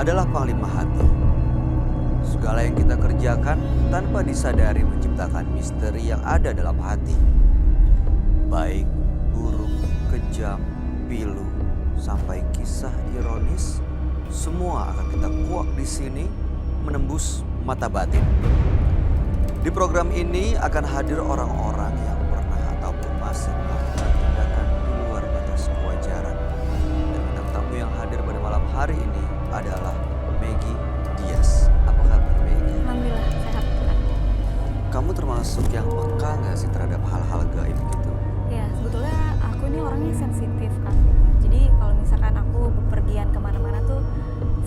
adalah panglima hati. Segala yang kita kerjakan tanpa disadari menciptakan misteri yang ada dalam hati. Baik, buruk, kejam, pilu, sampai kisah ironis, semua akan kita kuak di sini menembus mata batin. Di program ini akan hadir orang-orang yang pernah ataupun masih melakukan tindakan di luar batas kewajaran. Dan bintang tamu yang hadir pada malam hari ini adalah Maggie Diaz. Apa kabar Maggie? Alhamdulillah sehat Kak. Kamu termasuk yang peka nggak sih terhadap hal-hal gaib gitu? Ya sebetulnya aku ini orangnya sensitif kan. Jadi kalau misalkan aku bepergian kemana-mana tuh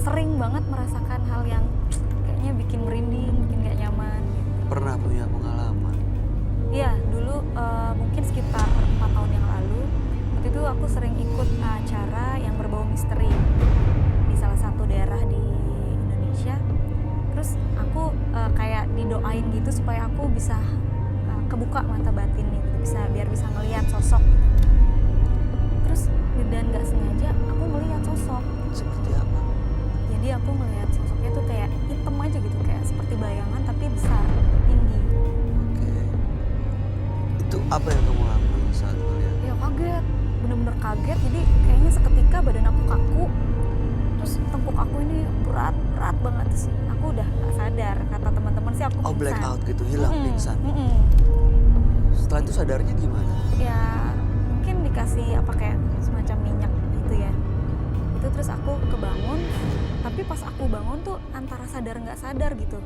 sering banget merasakan hal yang kayaknya bikin merinding, bikin gak nyaman gitu. Pernah punya pengalaman? Iya dulu mungkin sekitar 4 tahun yang lalu. Waktu itu aku sering ikut acara yang berbau misteri di salah satu daerah di Indonesia. Terus aku kayak didoain gitu supaya aku bisa kebuka mata batin gitu, biar bisa ngelihat sosok gitu. Terus dan nggak sengaja aku melihat sosok. Seperti apa? Jadi aku melihat sosoknya tuh kayak hitam aja gitu, kayak seperti bayangan tapi besar, tinggi. Oke. Itu apa yang kamu lakukan saat melihat? Ya kaget, bener-bener kaget. Jadi kayaknya seketika badan aku kaku. Terus tengkuk aku ini berat banget sih. Aku udah nggak sadar, kata teman-teman sih aku Oh, pingsan. black out gitu, hilang pingsan. Setelah itu sadarnya gimana? Ya mungkin dikasih apa kayak semacam minyak gitu ya. Itu terus aku kebangun, tapi pas aku bangun tuh antara sadar nggak sadar gitu.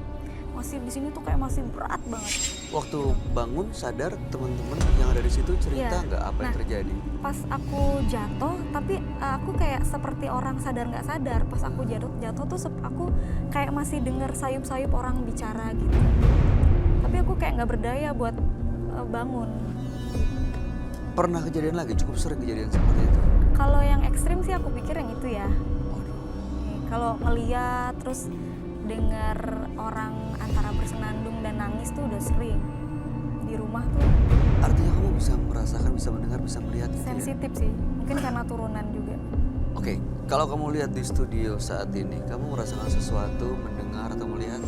Masih di sini tuh kayak masih berat banget. Waktu bangun sadar, teman-teman yang ada di situ cerita Iya. nggak apa yang Nah, terjadi? Pas aku jatuh, tapi aku kayak seperti orang sadar nggak sadar. Pas aku jatuh tuh aku kayak masih dengar sayup-sayup orang bicara gitu. Tapi aku kayak nggak berdaya buat bangun. Pernah kejadian lagi? Cukup sering kejadian seperti itu? Kalau yang ekstrim sih aku pikir yang itu ya. Waduh. Kalau ngeliat terus dengar orang antara bersenandung dan nangis tuh udah sering. Di rumah tuh Artinya kamu bisa merasakan, bisa mendengar, bisa melihat gitu ya? sensitif sih. Mungkin karena turunan juga. Oke, kalau kamu lihat di studio saat ini, kamu merasakan sesuatu, mendengar atau melihat?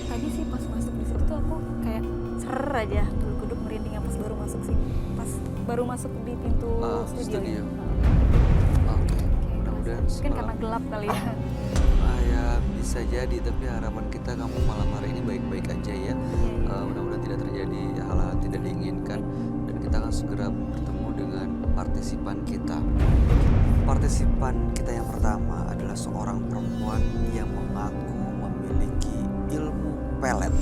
Tadi sih pas masuk di situ tuh aku kayak ser aja bulu kuduk merinding pas baru masuk sini. Pas baru masuk di pintu studio. studio. Ya. Oke, mudah-mudahan Mungkin karena gelap kali ya. Ya bisa jadi, tapi harapan kita kamu malam hari ini baik-baik aja ya. Mudah-mudahan tidak terjadi hal-hal yang tidak diinginkan dan kita akan segera bertemu dengan partisipan kita. Partisipan kita yang pertama adalah seorang perempuan yang mengaku memiliki ilmu pelet.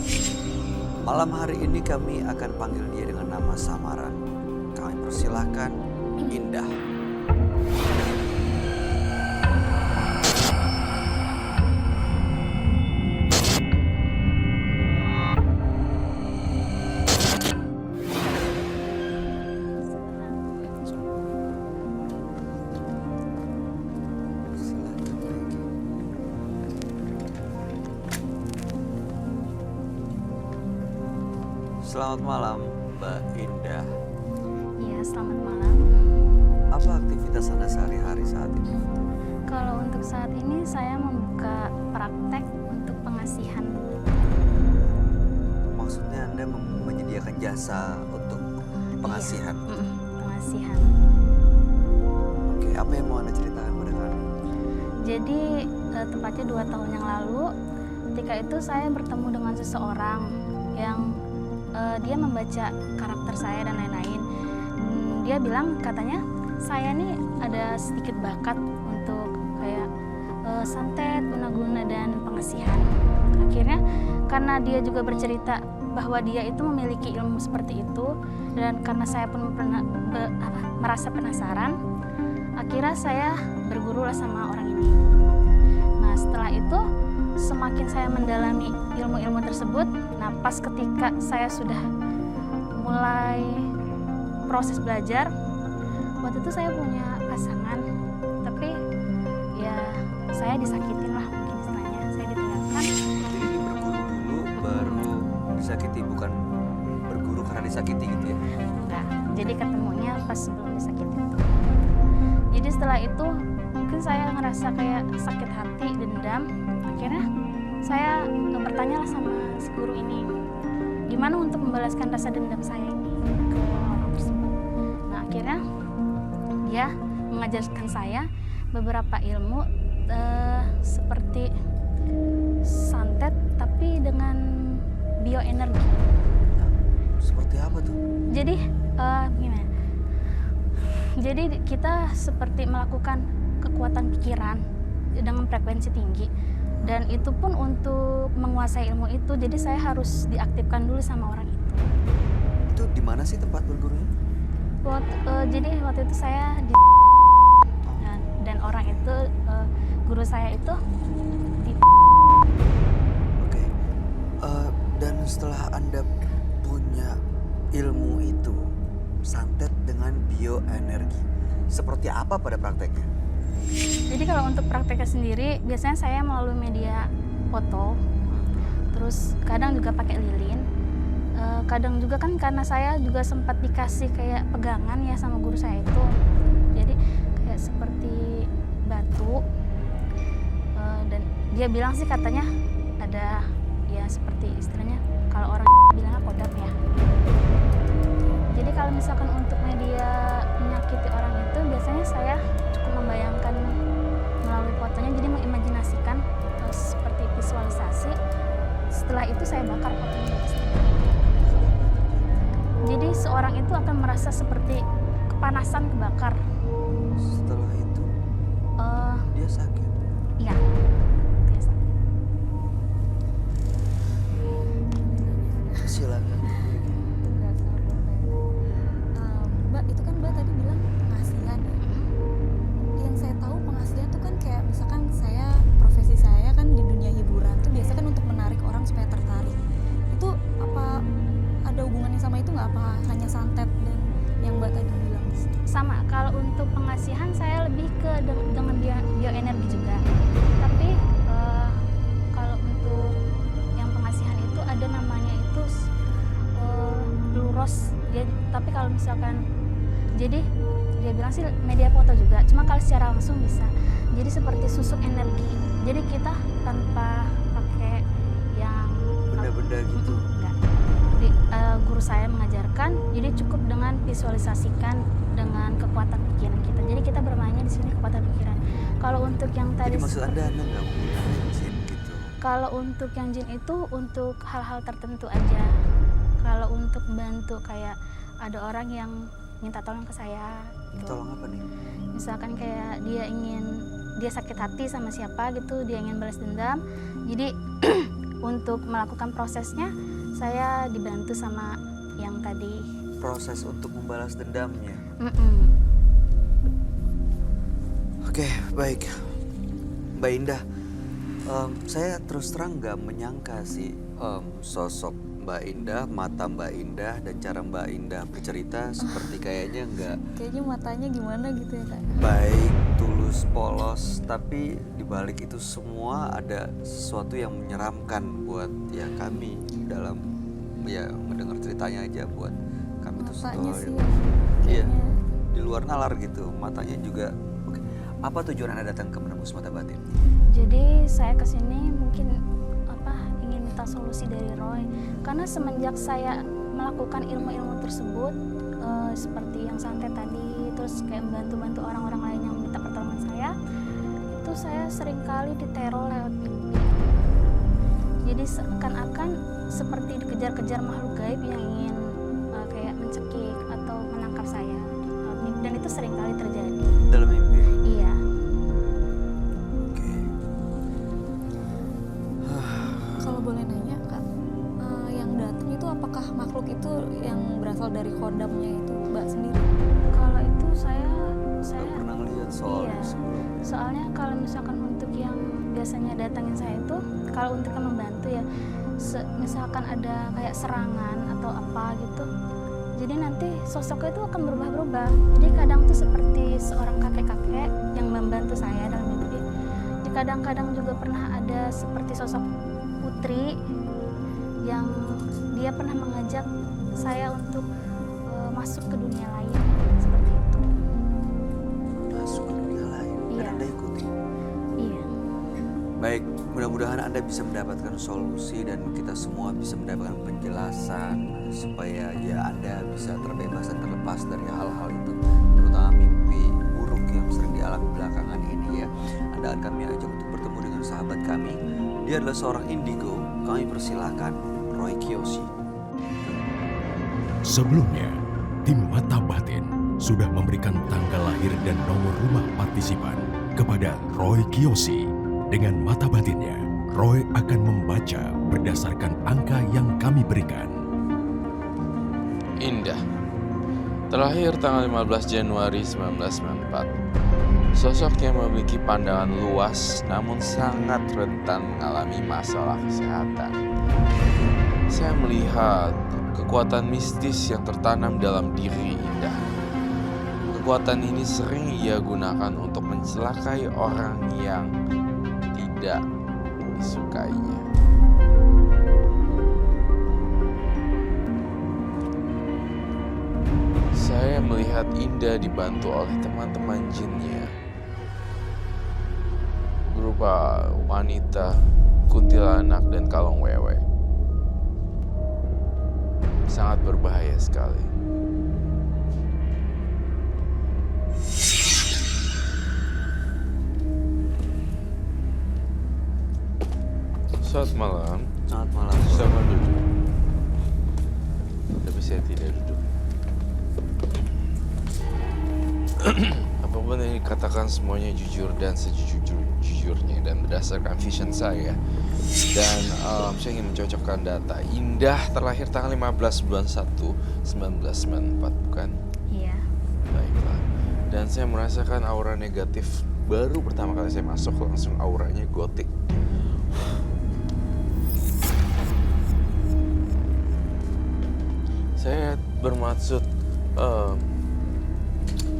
Malam hari ini kami akan panggil dia dengan nama samaran. Kami persilahkan Indah. Selamat malam, Mbak Indah. Iya, selamat malam. Apa aktivitas Anda sehari-hari saat ini? Kalau untuk saat ini saya membuka praktek untuk pengasihan. Maksudnya Anda menyediakan jasa untuk pengasihan? Pengasihan. Oke, apa yang mau Anda ceritakan pada kami? Jadi tepatnya 2 tahun yang lalu, ketika itu saya bertemu dengan seseorang yang dia membaca karakter saya dan lain-lain. Dia bilang katanya saya nih ada sedikit bakat untuk kayak santet, guna-guna dan pengasihan. Akhirnya karena dia juga bercerita bahwa dia itu memiliki ilmu seperti itu dan karena saya pun merasa penasaran, akhirnya saya bergurulah sama orang ini. Nah setelah itu semakin saya mendalami ilmu-ilmu tersebut, nah pas ketika saya sudah mulai proses belajar, waktu itu saya punya pasangan, tapi ya saya disakitin lah mungkin istilahnya, saya ditinggalkan. Jadi berguru dulu baru disakiti, bukan berguru karena disakiti gitu ya? Enggak, jadi ketemunya pas sebelum disakitin. Jadi setelah itu mungkin saya ngerasa kayak sakit hati, dendam. Akhirnya saya bertanya lah sama si guru ini, gimana untuk membalaskan rasa dendam saya ini ke orang tersebut. Nah akhirnya dia mengajarkan saya beberapa ilmu seperti santet tapi dengan bioenergi. Seperti apa tuh? Jadi gimana? Jadi kita seperti melakukan kekuatan pikiran dengan frekuensi tinggi, dan itu pun untuk menguasai ilmu itu. Jadi saya harus diaktifkan dulu sama orang itu. Itu di mana sih tempat bergurunya? Jadi waktu itu saya di dan orang itu guru saya itu di. Oke. Dan setelah Anda punya ilmu itu, santet dengan bioenergi, seperti apa pada prakteknya? Jadi kalau untuk prakteknya sendiri, biasanya saya melalui media foto, terus kadang juga pakai lilin. Kadang juga kan karena saya juga sempat dikasih kayak pegangan ya sama guru saya itu. Jadi kayak seperti batu, dan dia bilang sih katanya ada ya seperti istilahnya kalau orang bilangnya kodam ya. Jadi kalau misalkan untuk media menyakiti orang itu, biasanya saya cukup membayangkan melalui fotonya, jadi mengimajinasikan seperti visualisasi. Setelah itu saya bakar fotonya di atas. Jadi seorang itu akan merasa seperti kepanasan, kebakar. Setelah itu dia sakit. Iya. Biasa. Silakan. Mbak, itu kan Mbak tadi bilang pengasihan ya. Yang saya tahu pengasihan tuh kan kayak misalkan profesi saya kan di dunia hiburan tuh biasa kan untuk menarik orang supaya tertarik. Itu apa ada hubungannya sama itu nggak, apa hanya santet dan yang Mbak tadi bilang? Sama, kalau untuk pengasihan saya lebih ke dengan bioenergi juga. Tapi kalau untuk yang pengasihan itu ada namanya itu luros. Tapi kalau misalkan, jadi dia bilang sih media foto juga, cuma kalau secara langsung bisa. Jadi seperti susuk energi. Jadi kita tanpa pakai yang Benda-benda gitu. enggak. Guru saya mengajarkan, jadi cukup dengan visualisasikan dengan kekuatan pikiran kita. Jadi kita bermainnya di sini kekuatan pikiran. Kalau untuk yang tadi, Jadi maksud Anda nggak menggunakan jin gitu? kalau untuk yang jin itu untuk hal-hal tertentu aja. Kalau untuk bantu kayak ada orang yang minta tolong ke saya. Gitu. Tolong apa nih? Misalkan kayak dia sakit hati sama siapa gitu, dia ingin balas dendam. Jadi untuk melakukan prosesnya saya dibantu sama yang tadi. Proses untuk membalas dendamnya. Oke, baik. Mbak Indah, saya terus terang nggak menyangka sih sosok Mbak Indah, mata Mbak Indah, dan cara Mbak Indah bercerita seperti kayaknya nggak Kayaknya matanya gimana gitu ya Kak? baik, tulus, polos, tapi dibalik itu semua ada sesuatu yang menyeramkan buat ya kami dalam ya mendengar ceritanya aja, buat kami tuh Matanya sih iya, kayaknya. di luar nalar gitu, matanya juga. Oke. Apa tujuan Anda datang ke Menembus Mata Batin? Jadi saya kesini mungkin ingin minta solusi dari Roy, karena semenjak saya melakukan ilmu-ilmu tersebut seperti yang santet tadi, terus kayak membantu orang-orang lain yang minta pertolongan saya, itu saya seringkali diteror lewat mimpi. Jadi seakan-akan seperti dikejar-kejar makhluk gaib yang ingin kayak mencekik atau menangkap saya, dan itu seringkali terjadi. Dalam mimpi? Iya. Oke. Kalau boleh nanya Kak, yang datang itu apakah makhluk itu yang berasal dari kodamnya itu Mbak sendiri? Kalau itu saya Nggak pernah lihat soalnya iya. sebelumnya. Soalnya kalau misalkan untuk yang biasanya datangin saya itu, kalau untuk yang membantu ya, misalkan ada kayak serangan atau apa gitu, jadi nanti sosoknya itu akan berubah-berubah. Jadi kadang tuh seperti seorang kakek-kakek yang membantu saya dalam mimpi. Jadi kadang-kadang juga pernah ada seperti sosok putri yang dia pernah mengajak saya untuk masuk ke dunia lain seperti itu. Masuk ke dunia lain. Dan Iya. Anda Baik, mudah-mudahan Anda bisa mendapatkan solusi dan kita semua bisa mendapatkan penjelasan supaya ya Anda bisa terbebas dan terlepas dari hal-hal itu, terutama mimpi buruk yang sering dialami belakangan ini ya. Anda akan kami ajak untuk bertemu dengan sahabat kami. Dia adalah seorang indigo. Kami persilahkan Roy Kiyoshi. Sebelumnya, tim Mata Batin sudah memberikan tanggal lahir dan nomor rumah partisipan kepada Roy Kiyoshi. Dengan mata batinnya, Roy akan membaca berdasarkan angka yang kami berikan. Indah. Terlahir tanggal 15 Januari 1994. Sosok yang memiliki pandangan luas namun sangat rentan mengalami masalah kesehatan. Saya melihat kekuatan mistis yang tertanam dalam diri Indah. Kekuatan ini sering ia gunakan untuk mencelakai orang yang tidak disukainya. Saya melihat Indah dibantu oleh teman-teman jinnya berupa wanita, kuntilanak, dan kalong wewe. Sangat berbahaya sekali. Selamat malam. Selamat malam. Silakan duduk. Tapi saya tidak duduk. Apapun yang dikatakan semuanya jujur dan sejujur-jujurnya dan berdasarkan vision saya. Dan saya ingin mencocokkan data. Indah terlahir tanggal 15 bulan 1 1994, bukan? Iya. Baiklah. Dan saya merasakan aura negatif. Baru pertama kali saya masuk langsung auranya gotik. Saya bermaksud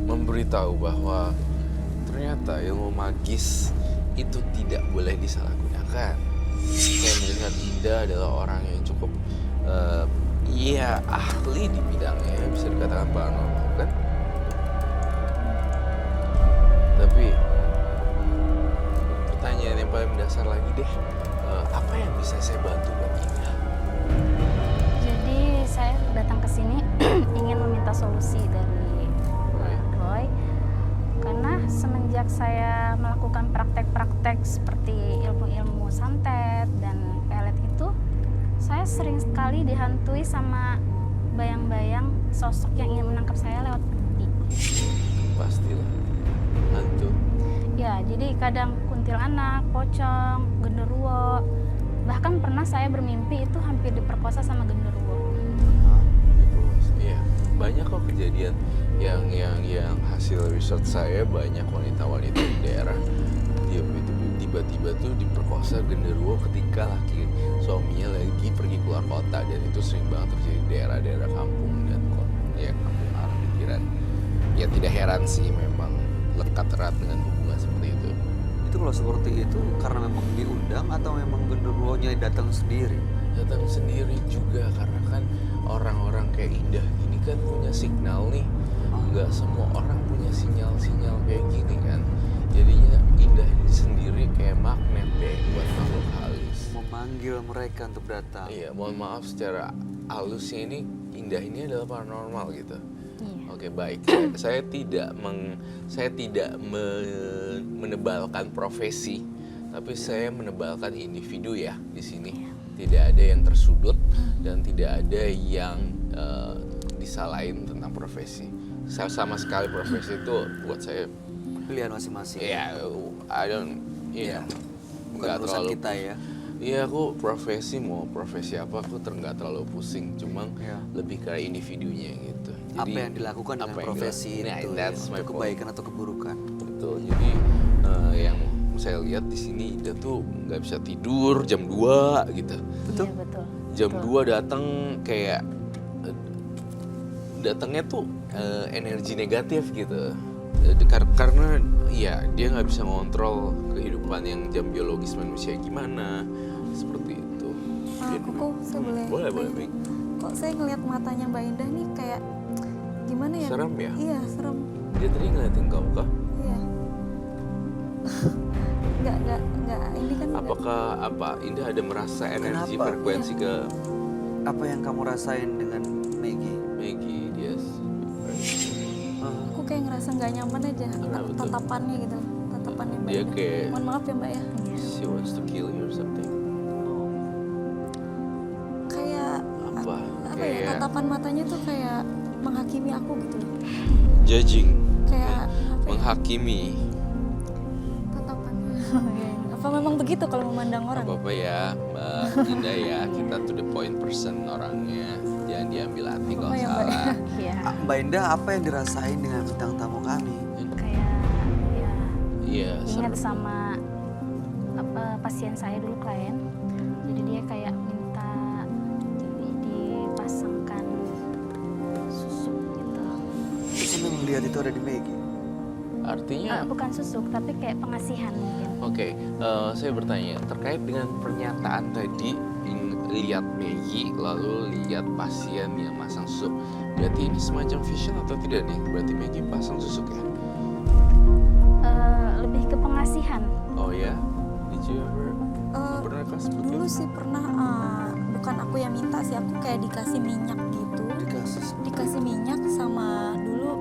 memberitahu bahwa ternyata ilmu magis itu tidak boleh disalahgunakan. Saya melihat Indah adalah orang yang cukup ahli di bidangnya, bisa dikatakan paranormal, kan? Tapi pertanyaan yang paling mendasar lagi deh, apa yang bisa saya bantu buat Indah? Jadi saya datang ke sini ingin meminta solusi dari Roy, karena semenjak saya melakukan praktek-praktek seperti ilmu-ilmu santet dan pelet itu, saya sering sekali dihantui sama bayang-bayang sosok yang ingin menangkap saya lewat mimpi. Pastilah hantu. Ya, jadi kadang kuntilanak, pocong, genderuwo. Bahkan pernah saya bermimpi itu hampir diperkosa sama genderuwo. Iya, banyak kok kejadian yang hasil riset saya, banyak wanita-wanita di daerah dia itu tiba-tiba tuh diperkosa genderuwo ketika laki suaminya lagi pergi keluar kota, dan itu sering banget terjadi di daerah-daerah kampung dan kampung arah pikiran. Ya tidak heran sih, memang lekat erat dengan hubungan seperti itu. Itu kalau seperti itu karena memang diundang atau memang genderuwonya datang sendiri? Datang sendiri juga, karena kan orang-orang kayak Indah ini kan punya signal nih. Nggak semua orang punya sinyal-sinyal kayak gini kan. Jadinya Indah ini sendiri kayak magnet deh buat makhluk halus. Memanggil mereka untuk datang. Iya, mohon maaf secara halusnya ini Indah ini adalah paranormal gitu. Iya. Oke, baik. Saya tidak menebalkan profesi, tapi saya menebalkan individu ya di sini. Tidak ada yang tersudut dan tidak ada yang disalahin tentang profesi. Sama sekali profesi itu buat saya Pilihan masing-masing. ya Bukan urusan kita ya. Iya, aku profesi mau profesi apa aku nggak terlalu pusing, cuma Iya. lebih ke individunya gitu. Apa yang dilakukan dengan apa yang profesi dilakukan. itu Nah, that's my untuk point. kebaikan atau keburukan. Betul. Jadi yang saya lihat di sini dia tuh nggak bisa tidur jam 2 gitu. Betul? Iya, betul. Jam Betul. 2 datang kayak datangnya tuh energi negatif gitu. Karena ya dia nggak bisa ngontrol kehidupan yang jam biologis manusia gimana, seperti itu. Koko, saya boleh? Boleh, baik. Kok saya ngeliat matanya Mbak Indah nih kayak gimana ya? Serem ya? Iya, serem. Dia tadi ngeliatin kamu kah? Iya. nggak ini kan nggak- Apakah Indah ada merasa energi Kenapa? frekuensi ke Apa yang kamu rasain dengan Maggie? Maggie? Dia aku kayak ngerasa nggak nyaman aja Kenapa tuh? tatapannya gitu, tatapannya Mbak Dia Indah. kayak- Mohon maaf ya Mbak ya, she wants to kill you or something? kayak Apa? apa ya, Kayak tatapan matanya tuh kayak menghakimi aku gitu loh. judging, Kayak apa ya, menghakimi. tatapannya apa memang begitu kalau memandang orang? Apa-apa ya Mbak Indah ya, kita to the point person orangnya. Jangan diambil hati kalau Apa ya, Mbak? salah. Iya, Mbak Indah, apa yang dirasain dengan bintang tamu kami? kayak ya Iya, ingat serem. sama pasien saya dulu klien. Jadi dia kayak minta dipasangkan susuk gitu. Terus Anda melihat itu ada di Maggie? Artinya Bukan susuk tapi kayak pengasihan mungkin. Oke, saya bertanya terkait dengan pernyataan tadi lihat Maggie lalu lihat pasien yang masang susuk. Berarti ini semacam vision atau tidak nih? Berarti Maggie pasang susuk ya? Lebih ke pengasihan. Oh ya? Did you ever pernah kasih Dulu sih pernah, bukan aku yang minta sih, aku kayak dikasih minyak gitu, dikasih minyak sama dulu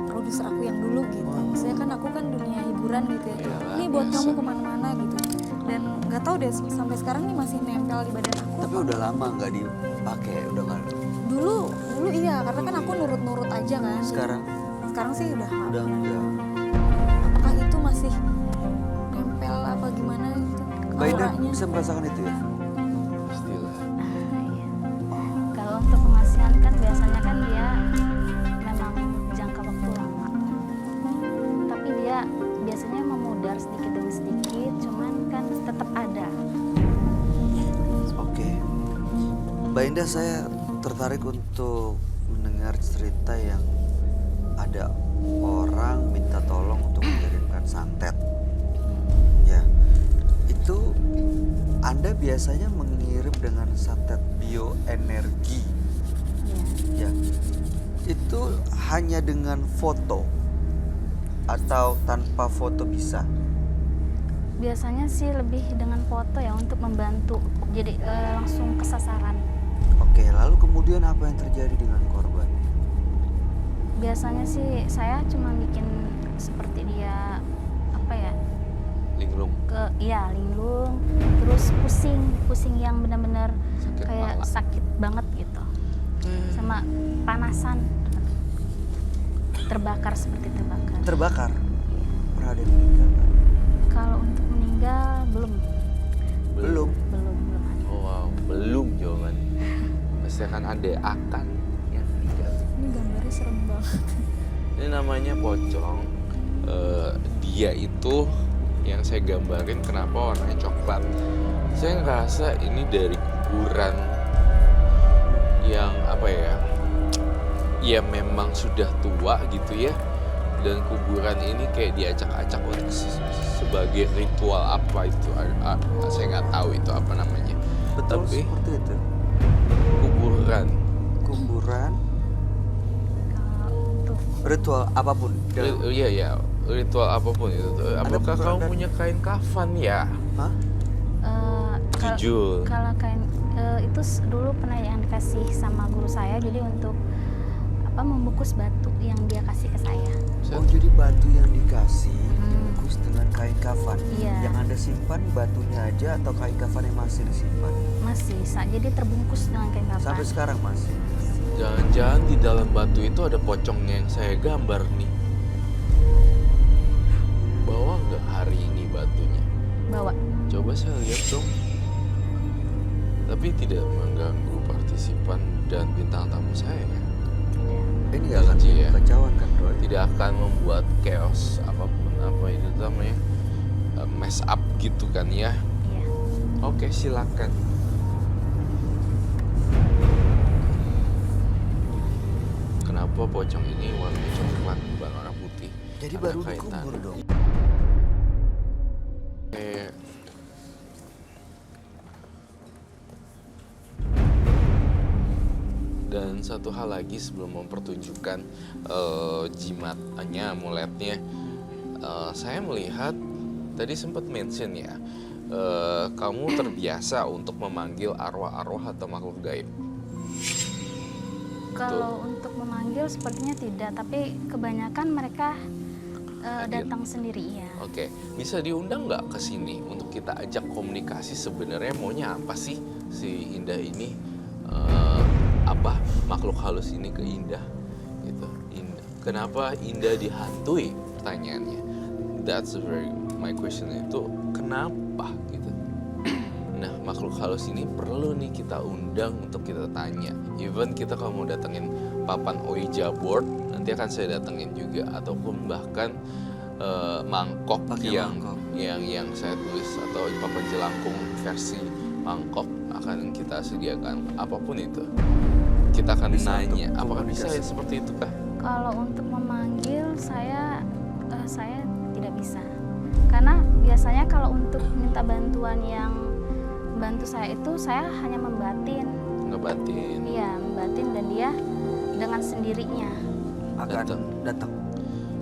produser aku yang dulu gitu. Maksudnya kan aku kan dunia hiburan gitu ya. Iyalah, Ini buat biasa. kamu kemana-mana gitu. Dan nggak tahu deh sampai sekarang nih masih nempel di badan aku. Tapi udah lama nggak dipakai, udah nggak. Dulu iya, karena kan aku nurut-nurut aja kan. Sekarang sih udah udah enggak. Apakah itu masih nempel apa gimana gitu? Mbak Indah auranya? bisa merasakan itu ya? Pastilah. Iya. Kalau untuk pengasihan kan biasanya kan dia memang jangka waktu lama. Tapi dia biasanya memudar sedikit demi sedikit, cuman kan tetap ada. Oke. Mbak Indah, saya tertarik untuk mendengar cerita yang ada orang minta tolong untuk mengirimkan santet. Ya, itu Anda biasanya mengirim dengan santet bioenergi. Iya. Ya, itu hanya dengan foto atau tanpa foto bisa? Biasanya sih lebih dengan foto ya untuk membantu. Jadi langsung ke sasaran. Oke, lalu kemudian apa yang terjadi dengan korban? Biasanya sih saya cuma bikin seperti dia apa ya? Linglung. Linglung, terus pusing yang benar-benar Sakit kayak kepala. sakit banget gitu. Sama panasan. Terbakar seperti terbakar. Terbakar? Pernah ada yang meninggal nggak? Kalau untuk meninggal belum Belum. ada. Oh wow, belum jawaban. Pasti akan ada yang meninggal. Ini gambarnya serem banget. Ini namanya pocong. Dia itu yang saya gambarin kenapa warnanya coklat. Saya ngerasa ini dari kuburan yang apa ya? Ya memang sudah tua gitu ya. Dan kuburan ini kayak diacak-acak untuk sebagai ritual apa itu? Saya nggak tahu itu apa namanya. Betul Tapi seperti itu. kuburan. Kuburan, Kalau untuk ritual apapun. Iya, ritual apapun itu. Apakah kuburan kamu dan- punya kain kafan ya? Hah? Jujur. kalau kain itu dulu pernah yang dikasih sama guru saya, jadi untuk membungkus batu yang dia kasih ke saya. Oh, jadi batu yang dikasih dibungkus dengan kain kafan. Iya. Yang Anda simpan batunya aja atau kain kafan yang masih disimpan? Masih jadi terbungkus dengan kain kafan. Sampai sekarang masih. Jangan-jangan di dalam batu itu ada pocongnya yang saya gambar nih. Bawa nggak hari ini batunya? Bawa. Coba saya lihat dong. Tapi tidak mengganggu partisipan dan bintang tamu saya. Ini nggak akan Janji ya. kekacauan kan, Roy? Tidak akan membuat chaos apapun apa itu namanya mess up gitu kan ya. Iya. Oke, silakan. Kenapa pocong ini warna coklat bukan warna putih? Jadi Ada baru kaitan. dikubur dong. Dan satu hal lagi sebelum mempertunjukkan jimatnya, amuletnya, saya melihat tadi sempat mention ya, kamu terbiasa untuk memanggil arwah-arwah atau makhluk gaib. Kalau untuk memanggil sepertinya tidak, tapi kebanyakan mereka Hadir. datang sendiri ya. Oke, bisa diundang nggak ke sini untuk kita ajak komunikasi sebenarnya maunya apa sih si Indah ini? Apa makhluk halus ini ke Indah? Gitu. Kenapa Indah dihantui? Pertanyaannya. That's my question itu kenapa gitu? Nah, makhluk halus ini perlu nih kita undang untuk kita tanya. Even kita kalau mau datengin papan Ouija board, nanti akan saya datengin juga. Ataupun bahkan mangkok Pakai yang mangkok. yang saya tulis atau papan jelangkung versi mangkok akan kita sediakan. Apapun itu, kita akan Bisa nanya. untuk Apakah bisa komunikasi. seperti itu kah? Kalau untuk memanggil saya tidak bisa. Karena biasanya kalau untuk minta bantuan yang bantu saya itu saya hanya membatin. Ngebatin. Iya, membatin dan dia dengan sendirinya. Akan Datang. datang.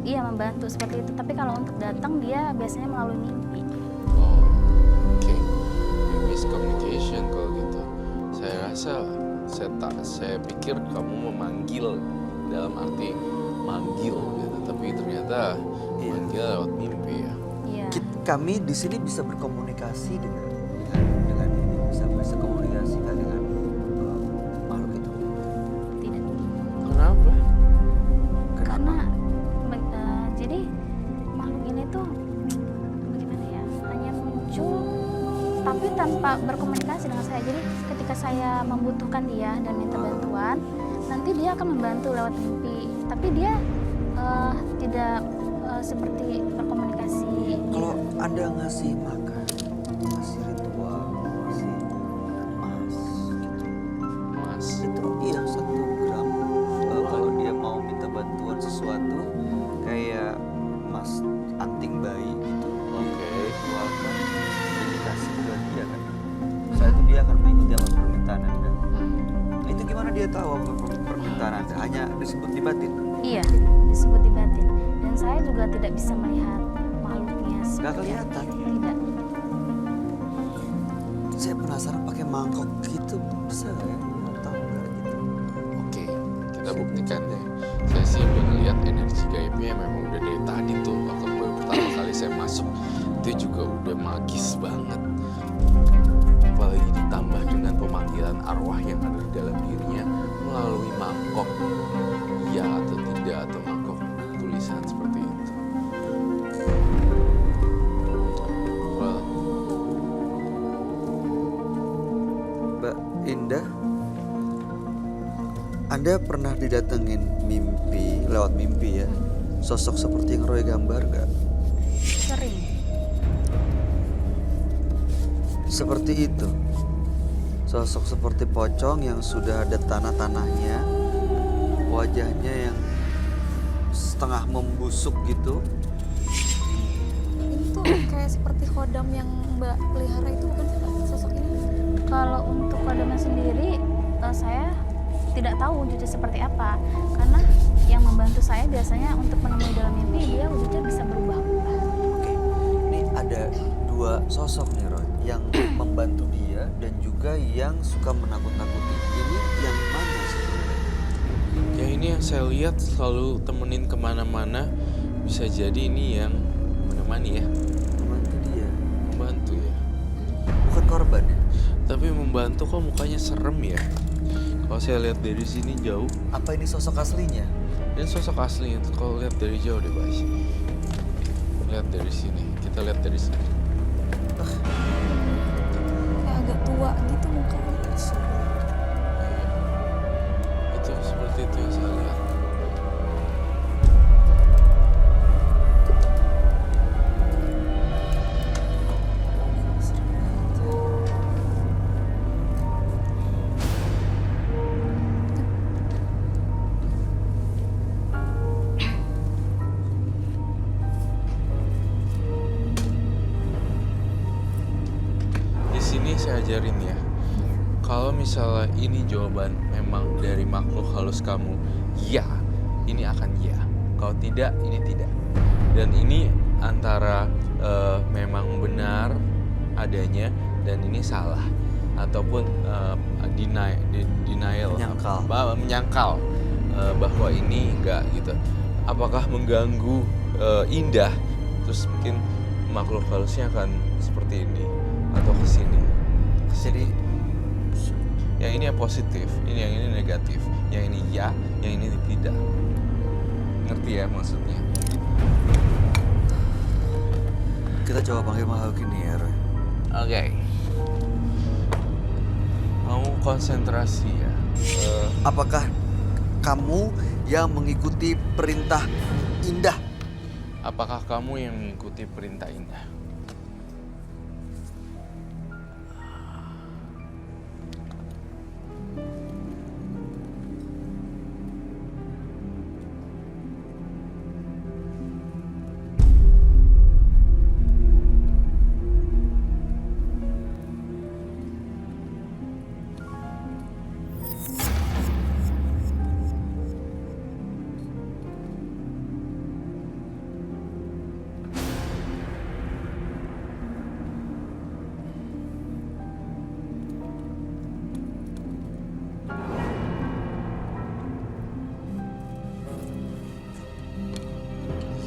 Iya, membantu seperti itu. Tapi kalau untuk datang dia biasanya melalui mimpi. Oh, oke. Miscommunication kalau gitu. Saya rasa saya pikir kamu memanggil dalam arti manggil gitu, tapi ternyata Iya. manggil lewat mimpi ya. Iya. Kami di sini bisa berkomunikasi dengan ini, bisa komunikasi dengan makhluk itu. Tidak. Kenapa? Karena jadi makhluk ini tuh bagaimana ya? Hanya muncul tapi tanpa berkomunikasi dengan saya. Jadi ketika saya membutuhkan dia dan minta bantuan, nanti dia akan membantu lewat mimpi. Tapi dia tidak seperti berkomunikasi. Kalau Anda ngasih makan, ngasih ritual, ngasih emas gitu. Mas. Itu iya 1 gram. Kalau dia mau minta bantuan sesuatu kayak emas anting bayi gitu, Oke. ritualkan dan dikasih ke dia kan. Setelah itu dia akan mengikuti apa permintaan Anda. Itu gimana dia tahu apa permintaan Anda? Hanya disebut di batin. Iya, disebut di batin. Dan saya juga tidak bisa melihat makhluknya. Nggak seperti kelihatan. apa. Tidak. Saya penasaran pakai mangkok gitu bisa ya? Tahu nggak gitu? Oke, kita buktikan deh. Saya sih udah ngeliat energi gaibnya memang udah dari tadi tuh. Waktu baru pertama kali saya masuk, itu juga udah magis banget. Apalagi ditambah dengan pemanggilan arwah yang ada di dalam dirinya melalui mangkok. Ya atau tidak, atau mangkok tulisan seperti itu. Well, Mbak Indah, Anda pernah didatengin mimpi, lewat mimpi ya? Sosok seperti yang Roy gambar nggak? Sering. Seperti itu. Sosok seperti pocong yang sudah ada tanah-tanahnya, wajahnya yang setengah membusuk gitu. Ini tuh kayak seperti kodam yang Mbak pelihara itu bukan sih Mbak, sosok ini? Kalau untuk kodamnya sendiri, saya tidak tahu wujudnya seperti apa. Karena yang membantu saya biasanya untuk menemui dalam mimpi, dia wujudnya bisa berubah-ubah. Oke, ini ada 2 sosok nih Roy, yang membantu dia dan juga yang suka menakut-nakuti. Ini yang mana sebenarnya? ya ini yang saya lihat selalu temenin kemana-mana. Bisa jadi ini yang menemani ya, Membantu dia, membantu ya. bukan korban ya? Tapi membantu kok mukanya serem ya. Kalau saya lihat dari sini jauh, Apa ini sosok aslinya? ini sosok asli itu kalau lihat dari jauh deh Bas. Lihat dari sini, kita lihat dari sini. Kayak agak tua gitu mukanya. Itu seperti itu yang saya lihat. Di sini saya ajarin ya. Kalau misalnya ini jawaban memang dari makhluk halus kamu, ya, ini akan ya. Kalau tidak, ini tidak. Dan ini antara memang benar adanya dan ini salah, ataupun denial, menyangkal bahwa ini enggak gitu. Apakah mengganggu indah, terus mungkin makhluk halusnya akan seperti ini atau kesini. Jadi Yang ini yang positif, yang ini negatif, yang ini ya, yang ini tidak. Ngerti ya maksudnya? kita coba panggil makhluk ini ya, Roy. Oke. Kamu konsentrasi ya. Apakah kamu yang mengikuti perintah Indah? Apakah kamu yang mengikuti perintah Indah?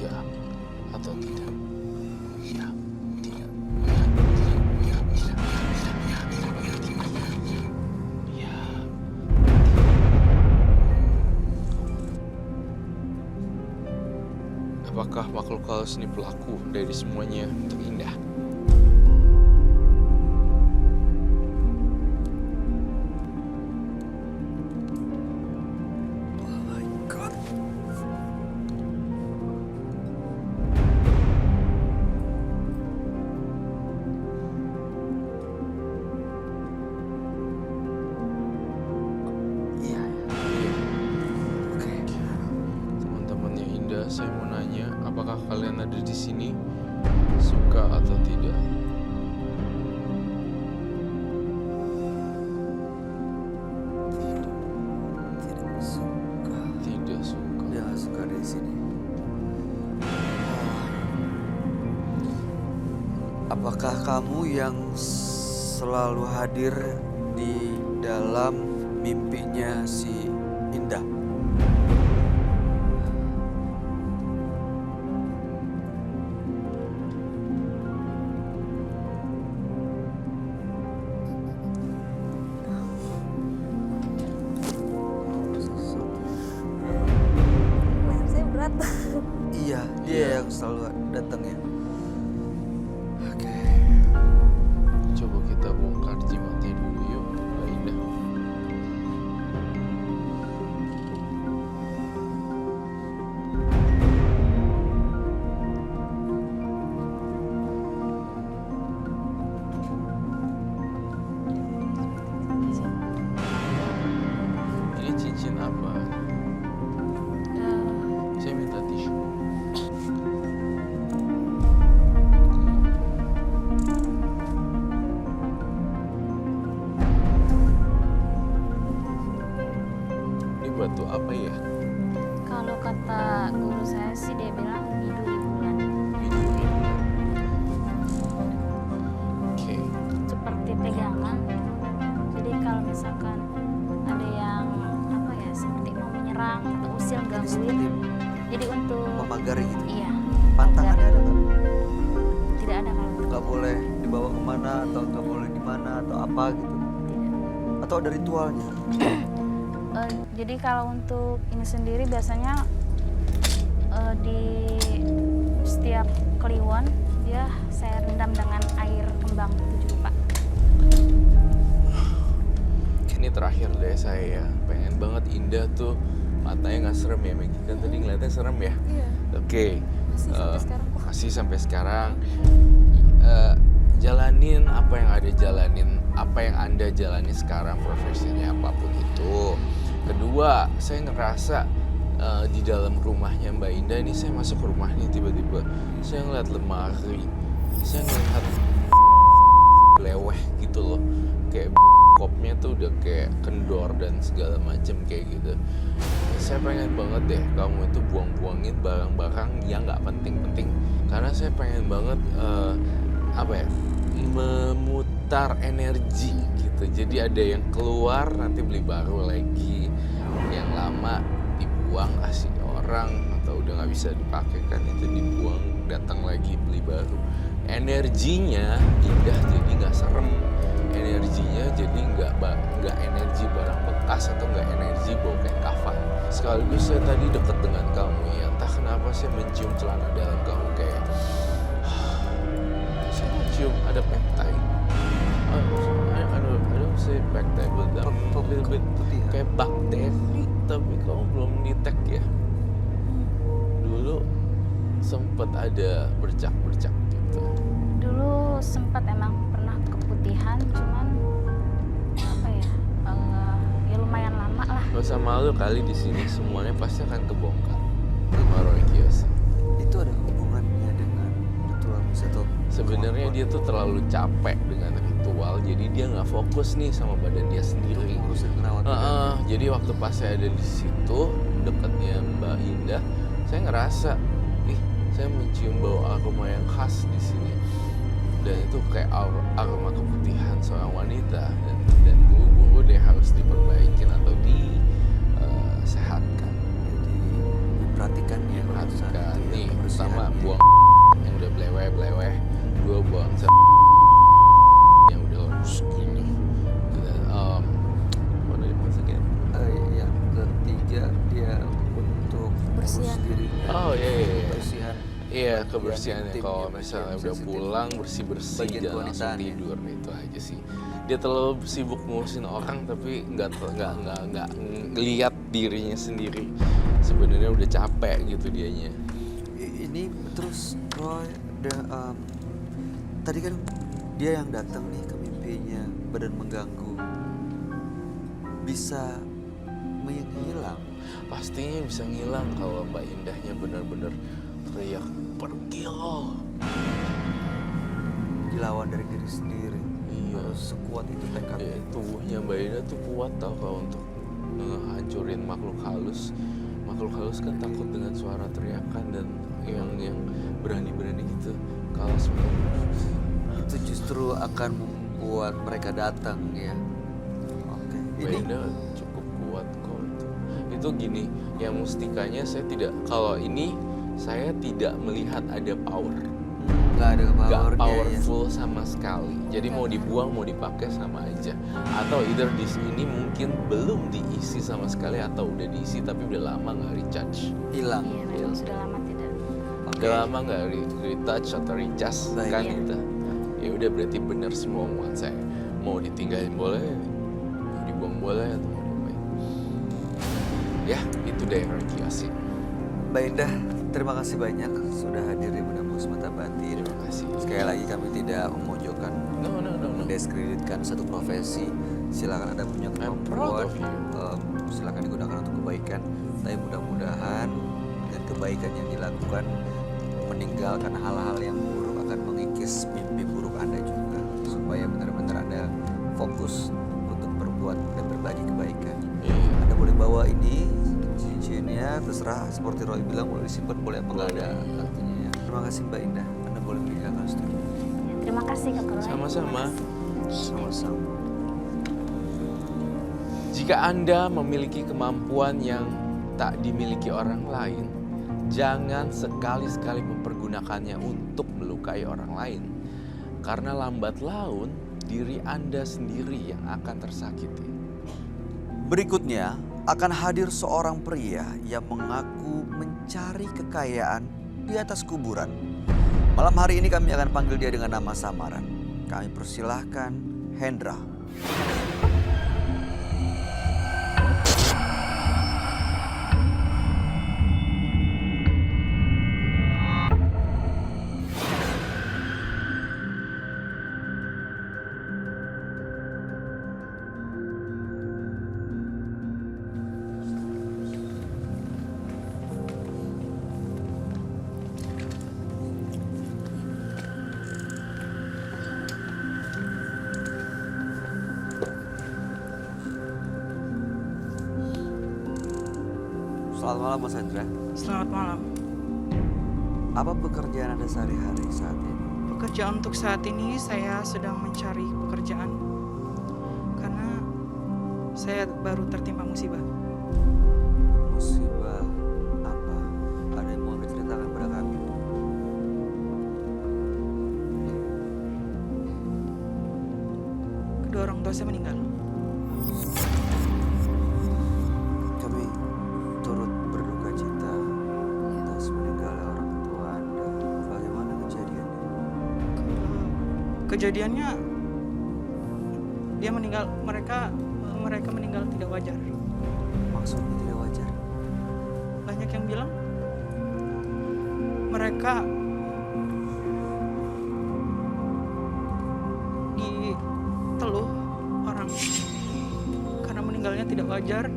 Ya atau tidak? Ya, tidak. Ya, tidak. Ya. Apakah makhluk halus ini pelaku dari semuanya untuk Indah? Oh my God. Iya. Oke. Teman-temannya Indah, saya mau nanya, apakah kalian ada di sini suka atau tidak? Tidak suka. Tidak suka. Dia nggak suka di sini. Apakah kamu yang selalu hadir di dalam mimpinya si Indah? Leher saya berat. Iya, dia yang selalu datang ya. Oke. Coba kita bongkar jimatnya dulu yuk, Mbak Indah. Ini cincin apa? Saya minta tisu. Ini batu apa ya? Kalau kata guru saya sih dia bilang biduri bulan. Biduri. Oke. Seperti pegangan. Jadi kalau misalkan ada yang apa ya seperti mau menyerang atau usil Jadi gangguin. seperti Jadi untuk memagari gitu. iya Pantangannya ada nggak? tidak ada kalau untuk Nggak boleh dibawa kemana atau nggak boleh di mana atau apa gitu? tidak. Atau ada ritualnya? Jadi kalau untuk ini sendiri biasanya di setiap kliwon dia saya rendam dengan air kembang 7 rupa. Ini terakhir deh saya ya. Pengen banget Indah tuh matanya nggak serem ya, Maggie kan tadi ngeliatnya serem ya. Iya. Oke. Masih sampai sekarang kok. Masih sampai sekarang. Jalanin apa yang ada jalanin, apa yang Anda jalani sekarang, profesinya apapun itu. Kedua, saya ngerasa di dalam rumahnya Mbak Indah ini, saya masuk ke rumah ini tiba-tiba saya ngeliat lemari, saya ngeliat leweh gitu loh, kayak kopnya tuh udah kayak kendor dan segala macem kayak gitu. saya pengen banget deh kamu itu buang-buangin barang-barang yang nggak penting-penting. Karena saya pengen banget memutar energi gitu. Jadi ada yang keluar nanti beli baru lagi, yang lama dibuang kasih orang atau udah nggak bisa dipakai kan itu dibuang, datang lagi beli baru. Energinya indah jadi nggak serem, energinya jadi nggak energi barang bekas atau nggak energi bau kayak kafan. Sekaligus saya tadi deket dengan kamu ya, entah kenapa saya mencium celana dalam kamu kayak saya mencium ada peptide. I don't say peptide, but a little bit kayak bakteri, tapi kamu belum detect ya. Dulu sempet ada bercak-bercak gitu. Dulu sempat emang pernah keputihan, cuman apa ya, ya lumayan lama lah. Gak usah malu kali di sini, semuanya pasti akan kebongkar sama Roy Kiyoshi. Itu ada hubungannya dengan ritual misa atau Sebenarnya dia tuh terlalu capek dengan ritual, jadi dia nggak fokus nih sama badan dia sendiri. urusan perawatan? Jadi waktu pas saya ada di situ dekatnya Mbak Indah, saya ngerasa, saya mencium bau aroma yang khas di sini, dan itu kayak aroma keputihan seorang wanita, dan buru-buru deh harus diperbaikin atau disehatkan. Jadi diperhatikan ya pada saat Perhatikan itu ya, nih, kebersihannya. pertama buang yang udah beleweh, dua buang yang udah lurus gini, dan what are you maksudnya? Yang ketiga dia untuk Kebersihan. mengurus dirinya. Oh iya. Kebersihan. Iya, kebersihannya intim, kalau ya, misalnya bagian udah sensitif. pulang bersih-bersih Bagian dan langsung kewanitaan, ya. tidur, itu aja sih. Dia terlalu sibuk ngurusin orang tapi nggak ngeliat dirinya sendiri. Sebenarnya udah capek gitu dianya. Ini terus Roy tadi kan dia yang datang nih ke mimpinya, badan mengganggu, bisa menghilang. Pastinya bisa ngilang kalau Mbak Indahnya benar-benar teriak pergi lo. Dilawan dari diri sendiri. Iya. Harus sekuat itu tekadnya. Tubuhnya Mbak Indah tuh kuat tau kalau untuk ngehancurin makhluk halus. Makhluk halus kan takut dengan suara teriakan dan yang berani-berani gitu. Kalau semua Itu justru akan membuat mereka datang ya. Oke. Mbak Ini Indah cukup kuat kok itu. Itu gini, yang mustikanya saya tidak melihat ada power. nggak ada Gak powernya ya. powerful sama sekali. Jadi mau dibuang mau dipakai sama aja. Atau either di sini mungkin belum diisi sama sekali atau udah diisi tapi udah lama nggak recharge. Hilang. Iya, memang sudah lama tidak. Oke. Udah lama nggak retouch atau recharge Baik. kan Iya. gitu. Ya udah berarti benar semua omongan saya. Mau ditinggalin boleh, mau dibuang boleh atau mau diapain. Ya itu deh Roy Kiyoshi. Mbak Indah, terima kasih banyak sudah hadir di Menembus Mata Batin. Terima kasih. Sekali lagi kami tidak memojokkan, No. mendiskreditkan satu profesi. Silakan Anda punya I'm proud kemampuan, of you. silakan digunakan untuk kebaikan. Tapi mudah-mudahan dengan kebaikan yang dilakukan meninggalkan hal-hal yang buruk akan mengikis mimpi buruk Anda juga, supaya benar-benar Anda fokus untuk berbuat dan berbagi kebaikan. Iya. Anda boleh bawa ini cincinnya, terserah seperti Roy bilang boleh disimpan, boleh apa nggak ada artinya ya. Terima kasih Mbak Indah, Anda boleh meninggalkan studio. Ya, terima kasih Kak Roy. Sama-sama. Sama-sama. Jika Anda memiliki kemampuan yang tak dimiliki orang lain, jangan sekali-sekali mempergunakannya untuk melukai orang lain. Karena lambat laun, diri Anda sendiri yang akan tersakiti. Berikutnya akan hadir seorang pria yang mengaku mencari kekayaan di atas kuburan. Malam hari ini kami akan panggil dia dengan nama samaran. Kami persilahkan Hendra. Selamat malam Mas Hendra. Selamat malam. Apa pekerjaan Anda sehari-hari saat ini? Pekerjaan untuk saat ini saya sedang mencari pekerjaan karena saya baru tertimpa musibah. Musibah apa? Ada yang mau diceritakan pada kami? Kedua orang tua saya meninggal. Kami turut berduka cita atas meninggalnya orang tua Anda. Bagaimana kejadiannya? Kejadiannya dia meninggal, mereka meninggal tidak wajar. Maksudnya tidak wajar? Banyak yang bilang mereka diteluh orang karena meninggalnya tidak wajar.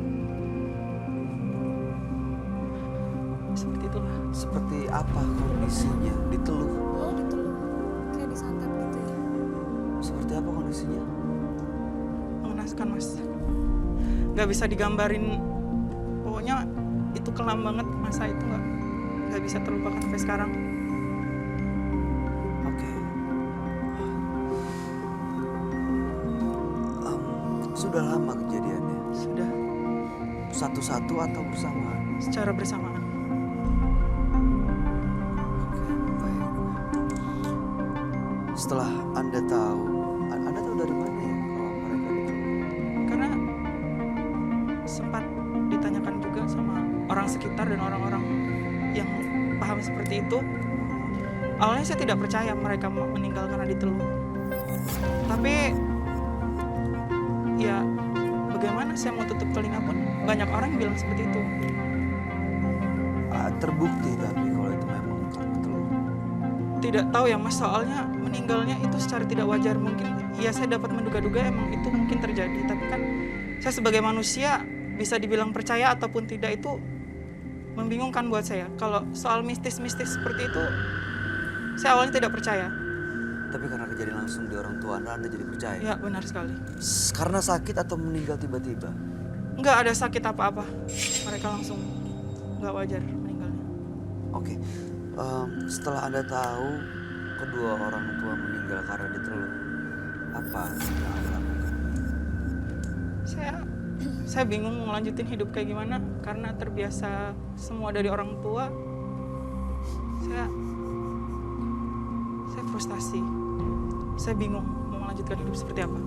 Seperti itulah. Seperti apa kondisinya? Diteluh? Oh, diteluh. Kayak disantet gitu ya. Seperti apa kondisinya? Mengenaskan, Mas. Nggak bisa digambarin. Pokoknya itu kelam banget, masa itu nggak bisa terlupakan sampai sekarang. Oke. Sudah lama kejadiannya? Sudah Satu-satu atau bersamaan? secara bersamaan. Oke, baik. Setelah Anda tahu dari mana ya kalau mereka diteluh? Karena sempat ditanyakan juga sama orang sekitar dan orang-orang yang paham seperti itu. Awalnya saya tidak percaya mereka meninggal karena diteluh. Tapi ya bagaimana saya mau tutup telinga pun banyak orang yang bilang seperti itu. Terbukti tapi kalau itu memang karena teluh. Tidak tahu ya Mas, soalnya meninggalnya itu secara tidak wajar. Mungkin ya saya dapat menduga-duga emang itu mungkin terjadi. Tapi kan saya sebagai manusia bisa dibilang percaya ataupun tidak itu membingungkan buat saya. Kalau soal mistis-mistis seperti itu saya awalnya tidak percaya. Tapi karena kejadian langsung di orang tua Anda jadi percaya? Ya benar sekali. Karena sakit atau meninggal tiba-tiba? Nggak ada sakit apa-apa. Mereka langsung nggak wajar meninggalnya. Oke. Setelah Anda tahu kedua orang tua meninggal karena diteluh, apa yang Anda lakukan? Saya bingung mau lanjutin hidup kayak gimana karena terbiasa semua dari orang tua. Saya frustasi. Saya bingung mau melanjutkan hidup seperti apa.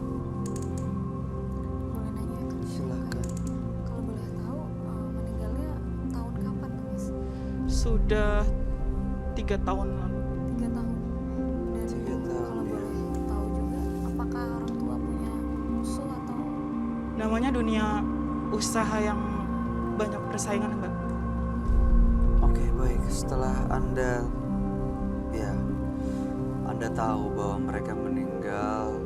Boleh nanya ya, Kak? Silakan. Kalau boleh tahu, meninggalnya tahun kapan tuh, Mas? Sudah 3 tahun lalu. 3 tahun. Dan 3 tahun, kalau ya. boleh tahu juga, apakah orang tua punya musuh atau Namanya dunia usaha yang banyak persaingan, Mbak. Oke, baik. Setelah Anda tahu bahwa mereka meninggal,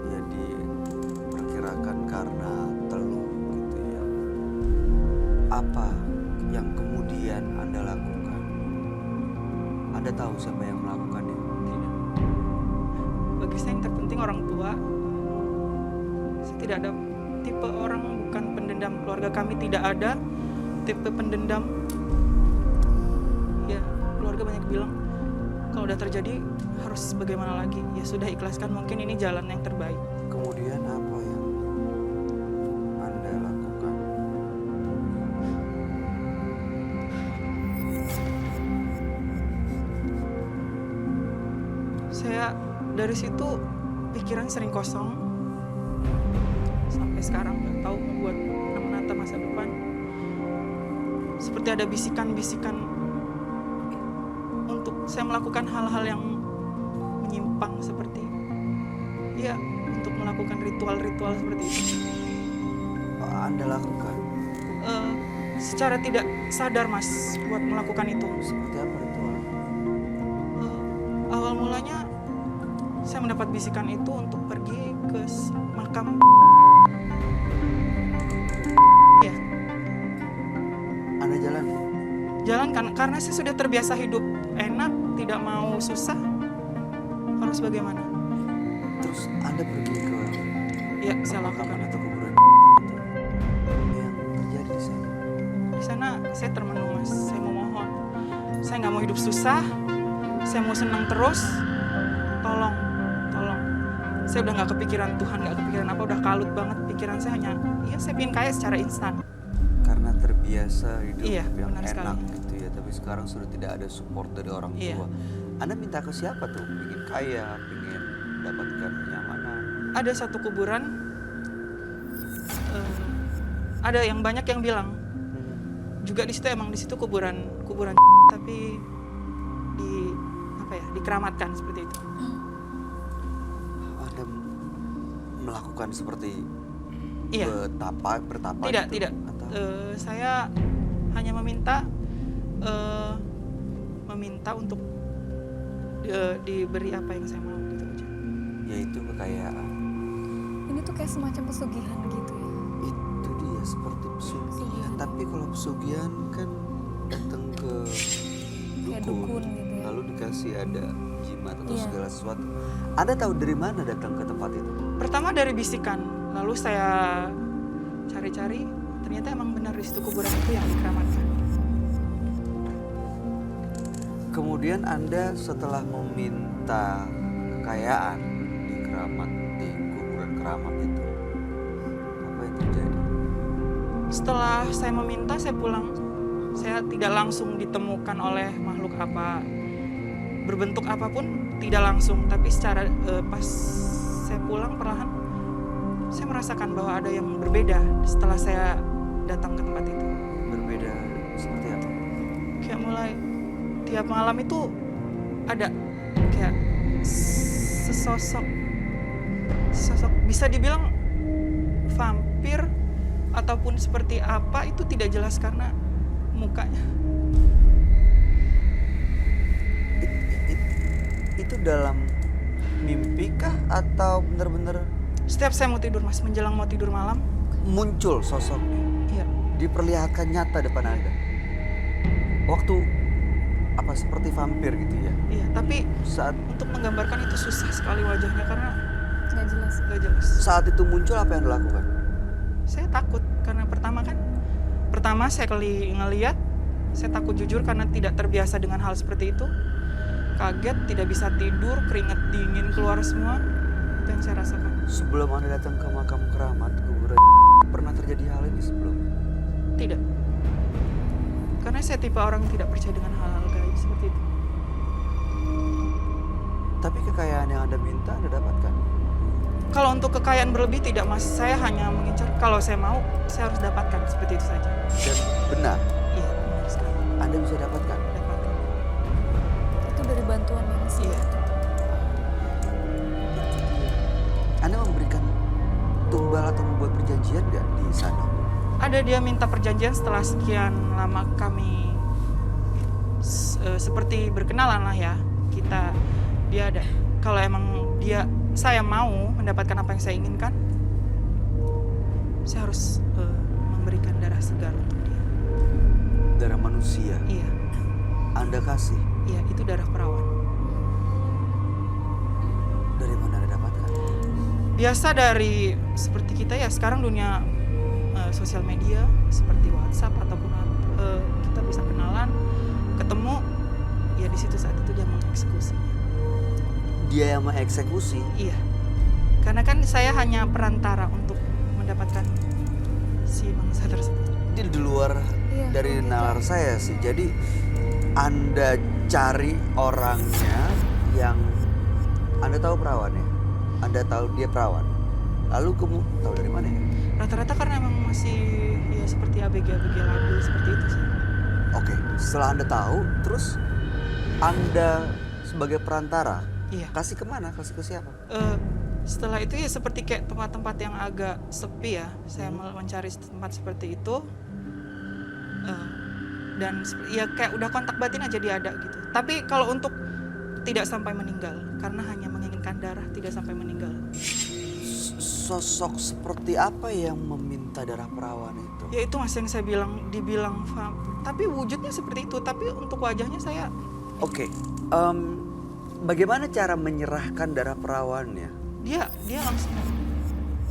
ya diperkirakan karena teluh gitu ya. Apa yang kemudian Anda lakukan? Anda tahu siapa yang melakukannya? Tidak. Bagi saya yang terpenting orang tua. Saya tidak ada tipe orang, bukan pendendam. Keluarga kami tidak ada tipe pendendam. Ya, keluarga banyak bilang kalau udah terjadi harus bagaimana lagi. Ya sudah, ikhlaskan, mungkin ini jalan yang terbaik. Kemudian apa yang Anda lakukan? Saya dari situ pikiran sering kosong. Sampai sekarang nggak tahu membuat menata masa depan. Seperti ada bisikan-bisikan untuk saya melakukan hal-hal yang menyimpang seperti untuk melakukan ritual-ritual seperti itu. Anda lakukan? Secara tidak sadar Mas buat melakukan itu. Seperti apa ritual? Awal mulanya saya mendapat bisikan itu untuk pergi ke makam. Ya, Anda jalan? jalan karena saya sudah terbiasa hidup enak, tidak mau susah. Harus bagaimana? Terus Anda pergi ke Ya, saya pemakaman lakukan atau itu. kuburan yang terjadi di sana? Di sana saya termenung Mas. Saya mau mohon. Saya nggak mau hidup susah. Saya mau senang terus. Tolong. Saya udah nggak kepikiran Tuhan, nggak kepikiran apa, udah kalut banget pikiran saya hanya, ya saya pengen kaya secara instan. Karena terbiasa hidup Iya, yang benar enak sekali. gitu ya, tapi sekarang sudah tidak ada support dari orang Iya. tua. Anda minta ke siapa tuh? Pengen kaya, pengen mendapatkan kenyamanan. Ada satu kuburan, ada yang banyak yang bilang juga di situ emang di situ kuburan tapi dikeramatkan seperti itu. Anda melakukan seperti Iya. bertapa Tidak, gitu? tidak. Atau Saya hanya meminta untuk diberi apa yang saya mau gitu aja. yaitu kekayaan. Ini tuh kayak semacam pesugihan gitu ya. Itu dia seperti pesugihan. Tapi kalau pesugihan kan datang ke Kayak dukun gitu ya. lalu dikasih ada jimat atau Iya. segala sesuatu. Anda tahu dari mana datang ke tempat itu? Pertama dari bisikan, lalu saya cari-cari, ternyata emang benar di situ kuburan itu yang dikeramatkan. Kemudian Anda setelah meminta kekayaan di kuburan keramat itu, apa yang terjadi? Setelah saya meminta, saya pulang. Saya tidak langsung ditemukan oleh makhluk apa, berbentuk apapun, tidak langsung. Tapi secara pas saya pulang perlahan, saya merasakan bahwa ada yang berbeda setelah saya datang ke tempat itu. Berbeda seperti apa? Kayak mulai tiap malam itu ada kayak sesosok bisa dibilang vampir ataupun seperti apa itu tidak jelas karena mukanya. Itu dalam mimpi kah atau benar-benar Setiap saya mau tidur Mas, menjelang mau tidur malam, muncul sosoknya, iya, diperlihatkan nyata depan Anda? Waktu apa seperti vampir gitu ya? iya, tapi Saat untuk menggambarkan itu susah sekali wajahnya karena Nggak jelas. gak jelas. saat itu muncul apa yang Anda lakukan? Saya takut karena pertama saya ngeliat, saya takut jujur karena tidak terbiasa dengan hal seperti itu. Kaget, tidak bisa tidur, keringat dingin keluar semua. Itu yang saya rasakan. Sebelum Anda datang ke makam keramat kuburan, pernah terjadi hal ini sebelumnya? Tidak. Karena saya tipe orang yang tidak percaya dengan hal-hal gaib seperti itu. Tapi kekayaan yang Anda minta Anda dapatkan. Kalau untuk kekayaan berlebih tidak Mas, saya hanya mengincar kalau saya mau, saya harus dapatkan seperti itu saja. Dan benar, Iya, benar sekali. Anda bisa dapatkan. Dapatkan. Itu dari bantuan manusia. Iya. Anda memberikan tumbal atau membuat perjanjian nggak di sana? Ada dia minta perjanjian setelah sekian lama kami seperti berkenalan lah ya. Dia ada kalau emang saya mau mendapatkan apa yang saya inginkan, saya harus memberikan darah segar untuk dia. Darah manusia, Iya, Anda kasih. iya itu darah perawan. Dari mana Anda dapatkan? Biasa dari seperti kita ya sekarang dunia sosial media seperti WhatsApp ataupun kita bisa kenalan, ketemu, ya di situ saat itu dia mengeksekusi. Dia yang mengeksekusi. Iya, karena kan saya hanya perantara untuk mendapatkan si mangsa tersebut. Ini di luar Iya, dari gitu. nalar saya sih. Jadi Anda cari orangnya yang Anda tahu perawannya. Anda tahu dia perawan. Lalu kamu tahu dari mana ya? Rata-rata karena emang masih ya seperti ABG labil seperti itu sih. Oke, setelah Anda tahu, terus Anda sebagai perantara Iya. kasih kemana? Kasih ke siapa? Setelah itu ya seperti kayak tempat-tempat yang agak sepi ya. Saya mencari tempat seperti itu. Dan ya kayak udah kontak batin aja dia ada gitu. Tapi kalau untuk tidak sampai meninggal, karena hanya menginginkan darah, tidak sampai meninggal. Sosok seperti apa yang meminta darah perawan itu? Ya itu Mas yang saya dibilang tapi wujudnya seperti itu, tapi untuk wajahnya saya Oke, bagaimana cara menyerahkan darah perawannya? dia langsung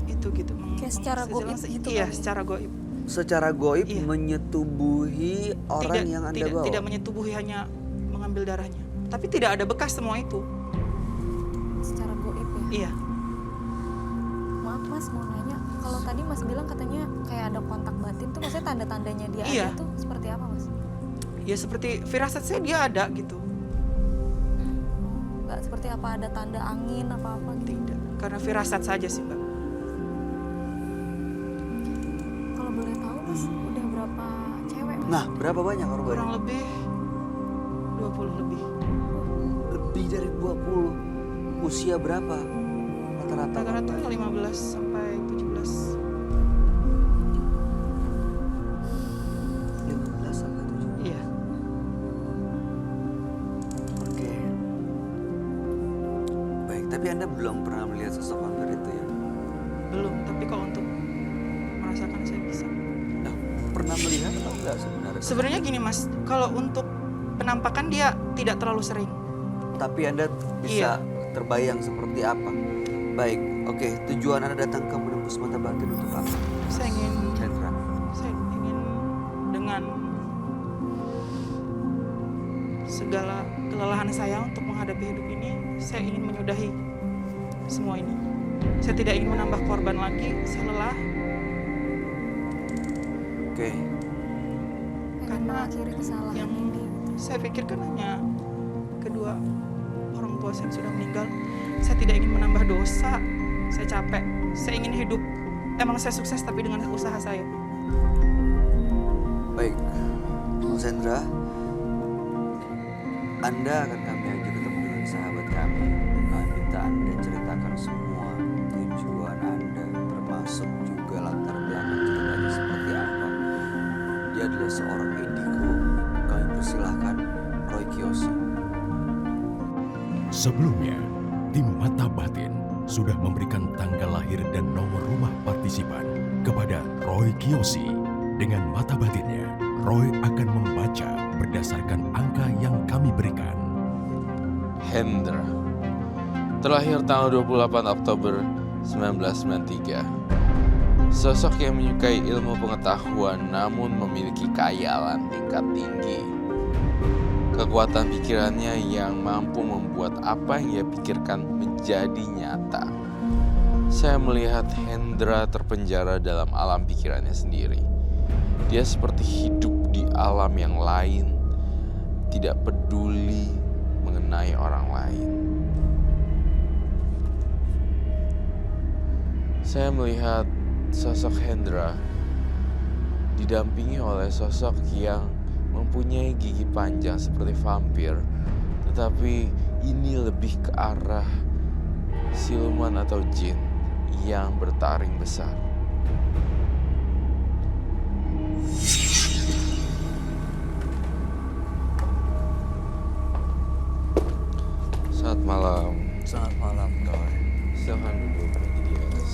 itu gitu Kayak secara goib gitu iya kali. secara goib. secara goib Iya. menyetubuhi orang yang Anda tidak, bawa. tidak menyetubuhi, hanya mengambil darahnya. Tapi tidak ada bekas semua itu. Secara goib ya. Iya. Maaf Mas, mau nanya, kalau tadi Mas bilang katanya kayak ada kontak batin tuh, maksudnya tanda-tandanya dia Iya. ada tuh seperti apa Mas? Ya seperti firasat saya dia ada gitu. Nggak seperti apa ada tanda angin apa-apa gitu? Tidak, karena firasat saja sih Mbak. Kalau boleh tahu Mas, udah berapa cewek Mas? Nah, berapa banyak korban? Kurang lebih 20 lebih. Lebih dari 20. Usia berapa? Rata-rata. Rata-rata 15 sampai 17. 15 sampai 17. Iya. Oke. Baik, tapi Anda belum pernah melihat sosok vampir itu ya? Belum, tapi kalau untuk merasakan saya bisa. Nah, pernah melihat atau enggak sebenarnya? Sebenarnya gini Mas, kalau untuk penampakan dia tidak terlalu sering. Tapi Anda bisa terbayang seperti apa? Baik, oke. Tujuan Anda datang ke menembus mata batin untuk apa? Saya ingin Hendra. dengan segala kelelahan saya untuk menghadapi hidup ini, saya ingin menyudahi semua ini. Saya tidak ingin menambah korban lagi, saya lelah. Oke. Pengen Karena mengakhiri kesalahan yang ini. saya pikirkan hanya kedua orang tua saya yang sudah meninggal. Saya tidak ingin menambah dosa. Saya capek. Saya ingin hidup. Emang saya sukses tapi dengan usaha saya. Baik, Mas Hendra, Anda akan kami ajak ketemu dengan sahabat kami. Kami minta Anda ceritakan semua tujuan Anda, termasuk juga latar belakang ceritanya seperti apa. Dia adalah seorang indigo. Kami persilahkan Roy Kiyoshi. Sebelumnya, tim Mata Batin sudah memberikan tanggal lahir dan nomor rumah partisipan kepada Roy Kiyoshi. Dengan mata batinnya, Roy akan membaca berdasarkan angka yang kami berikan. Hendra. Terlahir tanggal 28 Oktober 1993. Sosok yang menyukai ilmu pengetahuan namun memiliki khayalan tingkat tinggi. Kekuatan pikirannya yang mampu membuat apa yang ia pikirkan menjadi nyata. Saya melihat Hendra terpenjara dalam alam pikirannya sendiri. Dia seperti hidup di alam yang lain, tidak peduli mengenai orang lain. Saya melihat sosok Hendra didampingi oleh sosok yang mempunyai gigi panjang seperti vampir, tetapi ini lebih ke arah siluman atau jin yang bertaring besar. Selamat malam. Selamat malam, Roy. Silahkan duduk lagi di atas.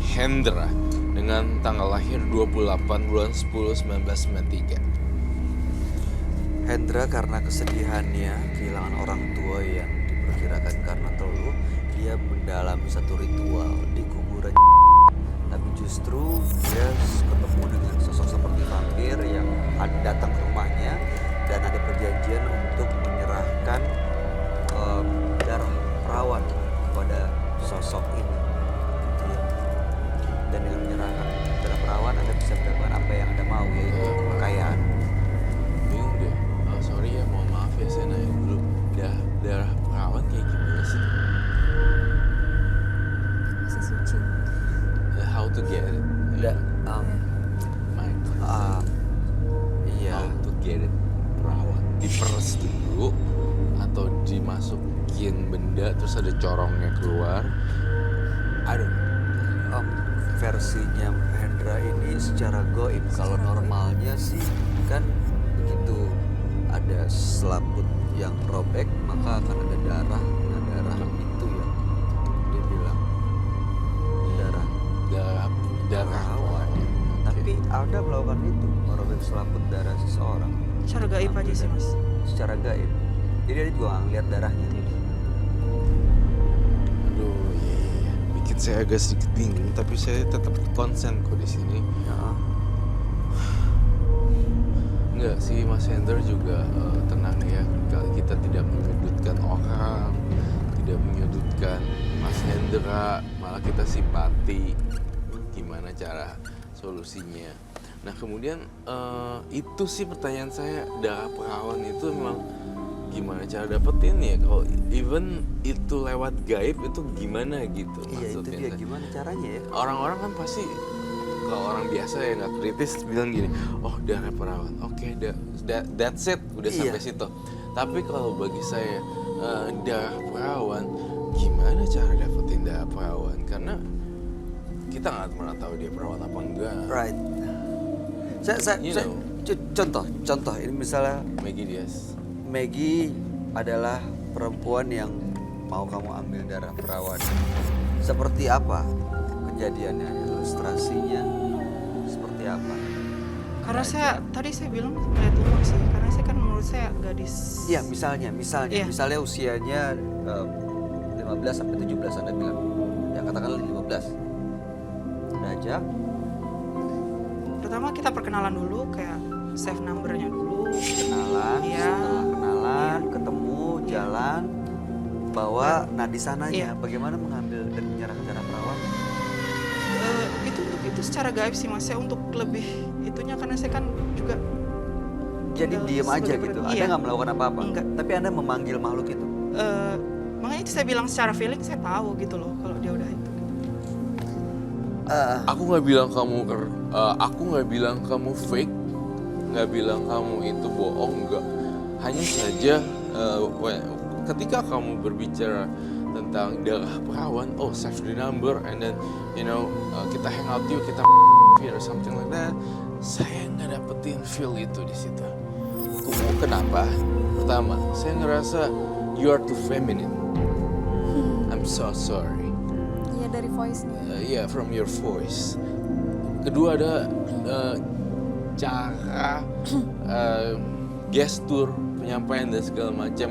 Hendra dengan tanggal lahir 28 bulan 10 1993. Hendra karena kesedihannya kehilangan orang tua yang diperkirakan karena teluh, dia mendalami satu ritual di kuburan. Tapi justru dia ketemu dengan sosok seperti vampir yang datang ke rumahnya dan ada perjanjian untuk menyerahkan darah perawan kepada sosok ini. Gitu ya. Dan dengan menyerahkan darah perawan Anda bisa mendapatkan apa yang Anda mau, yaitu kekayaan. Bingung deh. Oh, sorry ya, mohon maaf ya, saya nanya dulu. Darah perawan kayak gimana sih? Masih suci. How to get it? My Iya. How to get it? Perawan diperes dulu atau dimasukin benda terus ada corongnya keluar. I don't know. Versinya Hendra ini secara goib. Kalau normalnya sih kan begitu ada selaput yang robek maka akan ada darah. Nah darah itu ya dia bilang darah Darah perawan. Tapi Anda melakukan itu, merobek selaput darah seseorang Cara gaib aja sih Mas. secara gaib. Jadi dia juga nggak ngeliat darahnya. saya agak sedikit bingung, tapi saya tetap konsen kok di sini. Ya. Enggak sih, Mas Hendra juga tenang ya. Kalau kita tidak menyudutkan orang, tidak menyudutkan Mas Hendra, malah kita simpati. Gimana cara solusinya? Nah kemudian itu sih pertanyaan saya, darah perawan itu memang gimana cara dapetin ya? Kalau even itu lewat gaib itu gimana gitu Iya, itu maksudnya? dia gimana caranya ya? Orang-orang kan pasti kalau orang biasa ya nggak kritis bilang gini, oh darah perawan, oke, that's it, udah Iya. sampai situ. Tapi kalau bagi saya darah perawan, gimana cara dapetin darah perawan? Karena kita nggak pernah tahu dia perawan apa enggak. Right. You Saya know. contoh ini misalnya Maggie Diaz. Maggie adalah perempuan yang mau kamu ambil darah perawan. Seperti apa kejadiannya, ilustrasinya seperti apa? Karena tadi saya bilang melihat umur sih, karena saya kan menurut saya gadis. Iya, misalnya Iya. misalnya usianya 15 sampai 17 Anda bilang. Ya katakanlah 15. Anda ajak, Pertama kita perkenalan dulu, kayak save numbernya dulu. kenalan, Iya. setelah kenalan, ketemu, jalan, bawa, nah di sananya Iya. bagaimana mengambil dan menyerahkan darah perawan? Itu secara gaib sih Mas, saya untuk lebih itunya karena saya kan juga Jadi tinggal diem aja sebagai gitu, iya. Anda nggak melakukan apa-apa? Enggak. Tapi Anda memanggil makhluk itu? Makanya itu saya bilang secara feeling saya tahu gitu loh kalau dia udah itu. Aku nggak bilang kamu fake, nggak bilang kamu itu bohong, nggak. Hanya saja ketika kamu berbicara tentang darah perawan, oh save the number and then kita hang out yuk, kita or something like that, saya nggak dapetin feel itu di situ. Kenapa? Pertama, saya ngerasa you are too feminine. I'm so sorry. Iya, dari voice-nya. Yeah, from your voice. Kedua ada cara gestur penyampaian dan segala macam.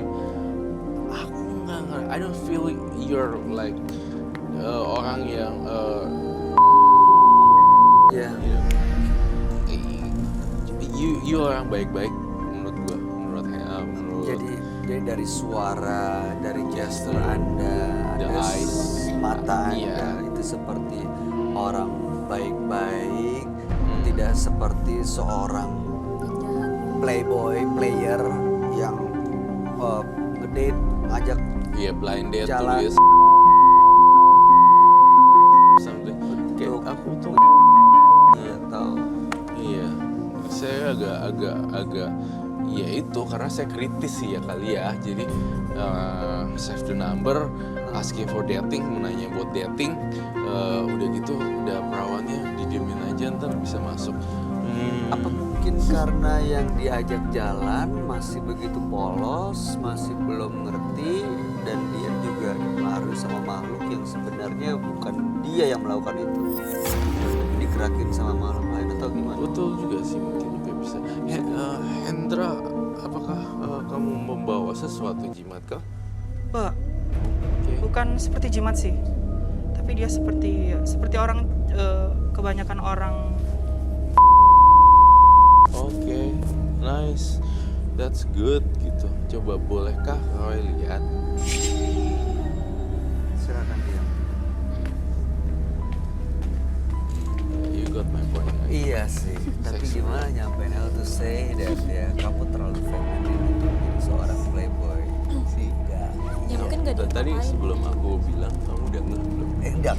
Aku nggak ngerti. I don't feel you're like orang yang Ya. you orang baik-baik menurut gua, menurut Jadi dari suara, dari gestur Anda, The ada eyes. mata Anda Iya. itu seperti orang baik-baik, tidak seperti seorang playboy, player yang ngedate, ngajak iya blind date Jalan. tulis something. Kayak Untuk- aku tuh atau iya, saya agak ya itu karena saya kritis sih ya kali ya. Jadi save the number, asking for dating, menanya buat dating, udah gitu udah perawannya didiemin aja ntar bisa masuk. apa mungkin karena yang diajak jalan masih begitu polos, masih belum ngerti, dan dia juga dipengaruhi sama makhluk yang sebenarnya bukan dia yang melakukan itu, tapi digerakin sama makhluk lain atau gimana? Betul juga sih, mungkin juga bisa. Hendra, apakah kamu membawa sesuatu jimat kah? Pak, Oke. bukan seperti jimat sih, tapi dia seperti orang kebanyakan orang. Oke, nice, that's good gitu. Coba bolehkah Roy lihat? Silakan dia. You got my point. Right? Iya sih, tapi Seksual. gimana nyampein how to say that ya kamu terlalu feminin untuk jadi seorang playboy? Sehingga Ya mungkin nggak Tadi diapa-apain. sebelum aku bilang kamu udah belum? enggak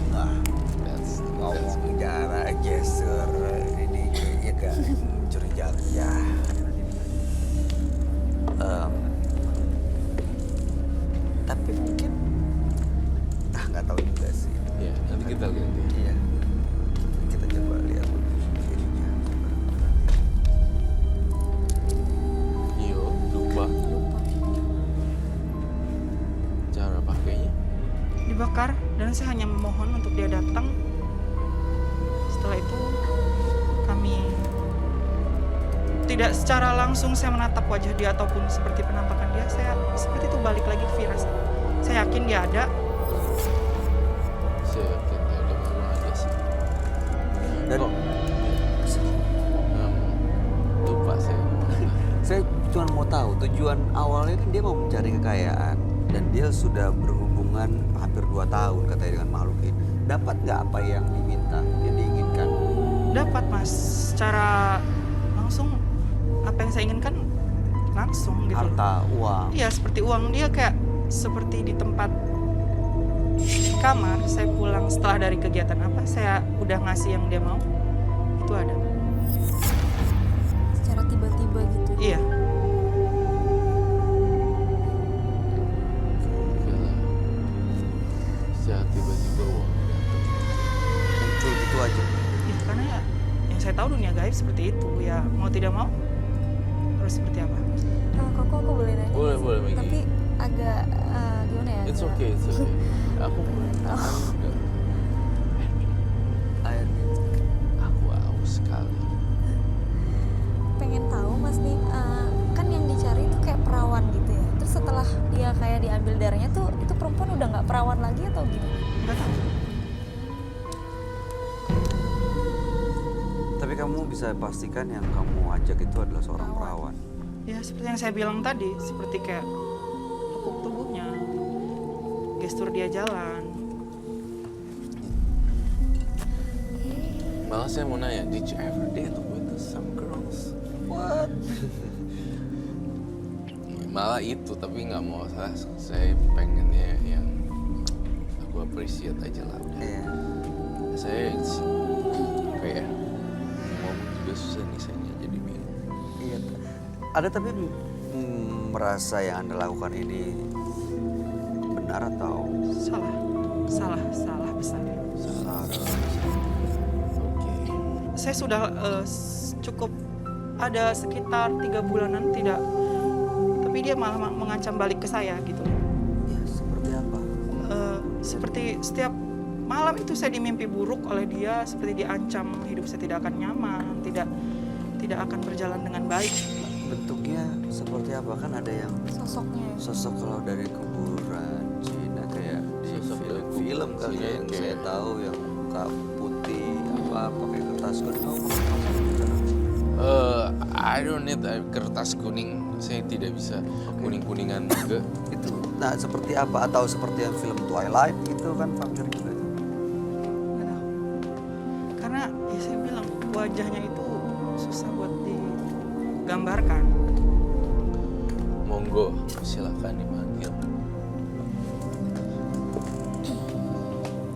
That's ngomong cara gestur ini kayaknya gak mencurigakan ya. Tapi mungkin nggak tahu juga sih. ya. Nanti kita lihat ya. Iya, kita coba lihat dirinya. Yo, lupa cara pakainya. Dibakar dan saya hanya memohon untuk dia datang. Setelah itu kami tidak secara langsung saya menatap wajah dia ataupun seperti penampakan dia, saya seperti itu balik lagi ke firasat. Saya yakin dia ada. Saya yakin. Dan Oh, lupa saya. saya cuma mau tahu tujuan awalnya kan dia mau mencari kekayaan dan dia sudah berhubungan hampir 2 tahun katanya dengan makhluk ini. Dapat nggak apa yang diminta, yang diinginkan? Dapat mas, secara langsung apa yang saya inginkan langsung gitu. Harta, uang. Iya seperti uang, dia kayak seperti di tempat kamar. Saya pulang setelah dari kegiatan apa, saya udah ngasih yang dia mau, itu ada. Secara tiba-tiba gitu. Iya. Oke lah. Secara tiba-tiba uang datang. Muncul gitu aja. Iya, karena ya, yang saya tahu dunia gaib seperti itu. Ya mau tidak mau harus seperti apa? Koko aku boleh nanya. Boleh, nggak sih? boleh, Maggie. Tapi agak gimana ya? It's agak- okay, it's okay. Aku boleh tahu juga. Air minum. Aku haus sekali. Pengen tahu mas nih, kan yang dicari itu kayak perawan gitu ya. Terus setelah dia kayak diambil darahnya tuh, itu perempuan udah nggak perawan lagi atau gimana? Enggak tahu. Tapi kamu bisa pastikan yang kamu ajak itu adalah seorang perawan. Ya seperti yang saya bilang tadi, seperti kayak lekuk tubuhnya, gestur dia jalan. Malah saya mau nanya, did you ever date with some girls? What? Malah itu, tapi nggak mau salah. Saya pengennya yang aku appreciate aja lah. Iya. Saya apa ya? Ngomong juga susah nih saya jadi bingung. Iya. Ada tapi merasa yang Anda lakukan ini benar atau Salah besar. salah? Oke. Saya sudah cukup ada sekitar 3 bulanan tidak, tapi dia malah mengancam balik ke saya gitu. Ya, seperti apa? Seperti setiap malam itu saya dimimpi buruk oleh dia, seperti diancam hidup saya tidak akan nyaman, tidak akan berjalan dengan baik. Bentuknya seperti apa? Kan ada yang Sosoknya ya. sosok kalau dari kuburan Cina kayak di Sosok dari film kali Cina ya, yang kayak- saya tahu yang muka putih apa pakai kertas kuning. Kamu pernah juga? I don't need kertas kuning. Saya tidak bisa kuning-kuningan juga. Itu nah seperti apa atau seperti yang film Twilight gitu kan vampir juga. Nggak tahu. Karena ya saya bilang wajahnya itu susah buat digambarkan. Monggo, silakan dipanggil.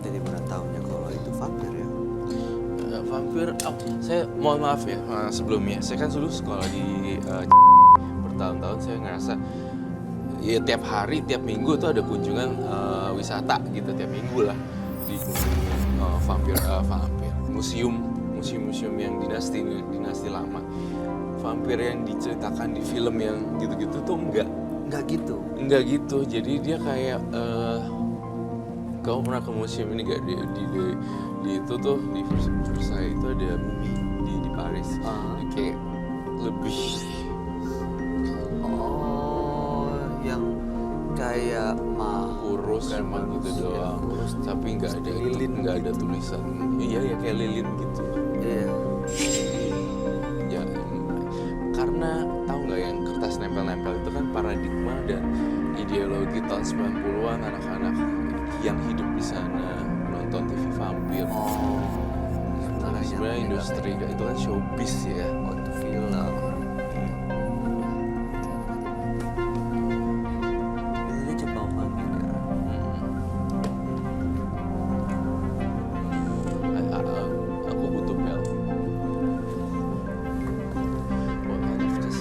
Jadi benar tahunya kalau itu vampir ya. Vampir, saya mohon maaf ya sebelumnya. Saya kan dulu sekolah di bertahun-tahun. Saya ngerasa ya tiap hari, tiap minggu tuh ada kunjungan wisata gitu tiap minggu lah di vampir museum yang dinasti lama. Vampir yang diceritakan di film yang gitu-gitu tuh enggak gitu. Jadi dia kayak kamu pernah ke museum ini gak di itu tuh di Versailles itu ada mumi di Paris. Kayak lebih Oh, yang kayak kurus cuma gitu doang. Tapi nggak ada lilin nggak ada tulisan. Iya ya kayak lilin gitu. Iya. Ya karena tahu nggak yang kertas nempel-nempel itu kan paradigma dan ideologi tahun 90-an anak-anak yang hidup di sana nonton TV vampir. Oh. Karena sebenarnya industri itu kan showbiz ya. Oh, itu film. Ini coba manggil ya. Aku butuh bel. What kind of this?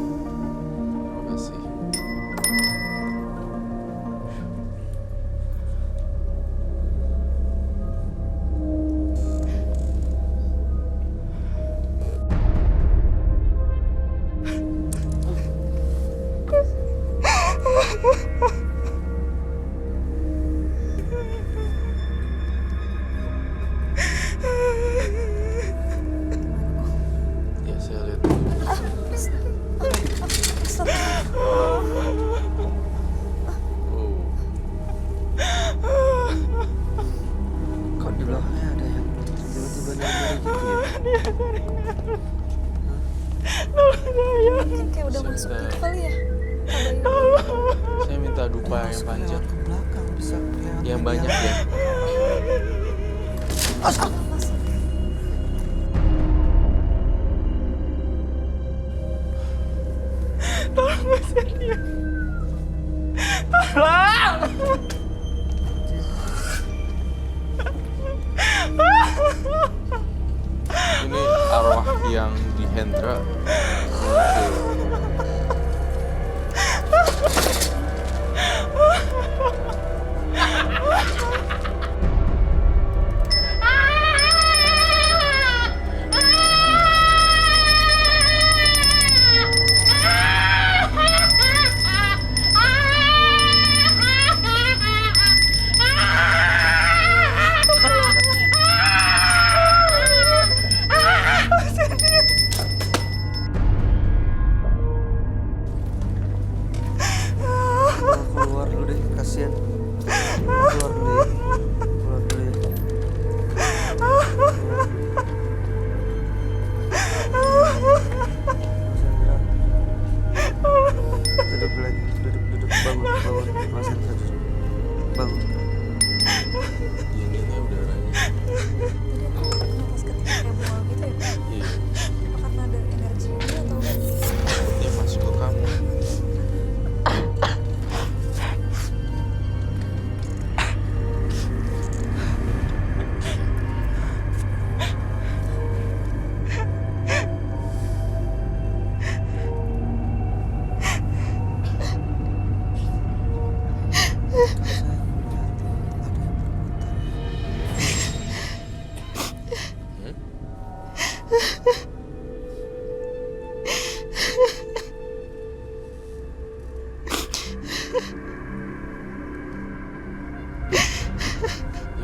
Terima kasih. masuk minta itu kali ya Kak Bayu. saya minta dupa yang Masuk panjang, lewat ke belakang bisa kelihatan yang dia. banyak ya. Ini arwah yang di Hendra muncul. Keluar dulu deh, kasihan. Keluar dulu ya. Keluar dulu ya. Duduk lagi, duduk, bangun, Mas Hendra duduk. Bangun. Ini nih udaranya. Tadi aku napas ketika kayak mual gitu ya Kak. Iya, Apa karena ada energi ini atau dia masuk ke kamu.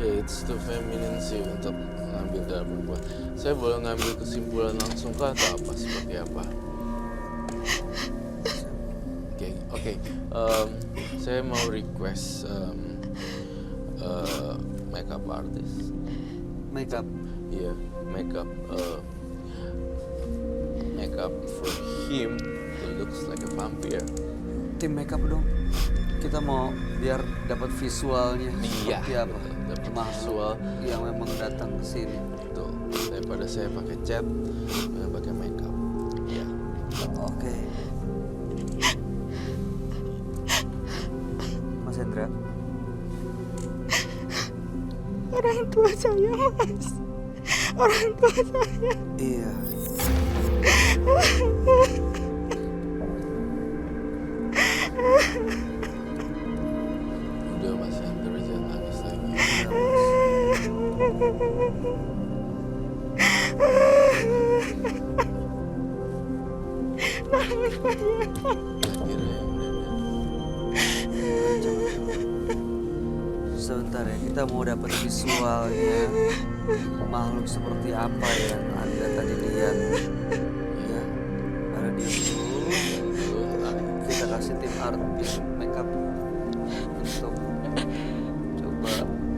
Ya, it's too feminine sih untuk ngambil darah perempuan. Saya boleh ngambil kesimpulan langsung kah atau apa seperti apa? Oke. Saya mau request makeup artist. Makeup. Iya, makeup for him who looks like a vampire. Tim makeup dong. Kita mau biar dapat visualnya Iya, seperti apa. dapat Makhluk visual. yang memang datang ke sini. Tuh, daripada saya pakai cat, saya pakai makeup. Iya. Oke. Mas Hendra. Orang tua saya, Mas. Orang tua saya. Iya. Udah Mas Hendra, jangan nangis lagi. Akhirnya yang Sebentar ya, kita mau dapat visualnya makhluk seperti apa yang Anda tadi lihat. Ya, ada di dulu. Kita kasih tim artis makeup untuk coba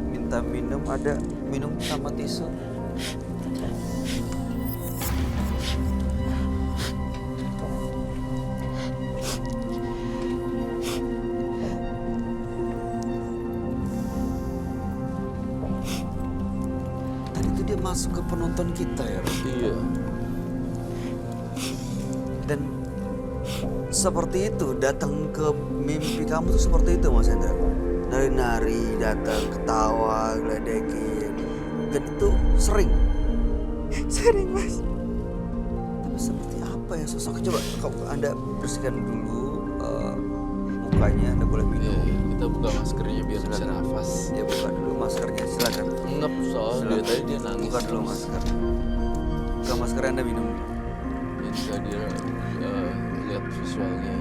minta minum. Ada minum sama tisu. Tadi itu dia masuk ke penonton kita ya, Ron? Iya. Dan seperti itu datang ke mimpi kamu tuh seperti itu, Mas Hendra. Nari-nari, datang ketawa, geledekin, dan itu sering. Sering, Mas. Tapi seperti apa ya sosoknya? Coba kalau Anda bersihkan dulu mukanya, Anda boleh Iya, minum. iya. Kita buka maskernya biar bisa Silakan. nafas. Ya buka dulu maskernya, silakan. Ngep soalnya dia Silakan. tadi dia nangis. Buka dulu terus. masker. Buka maskernya, Anda minum. Ketika dia lihat visualnya,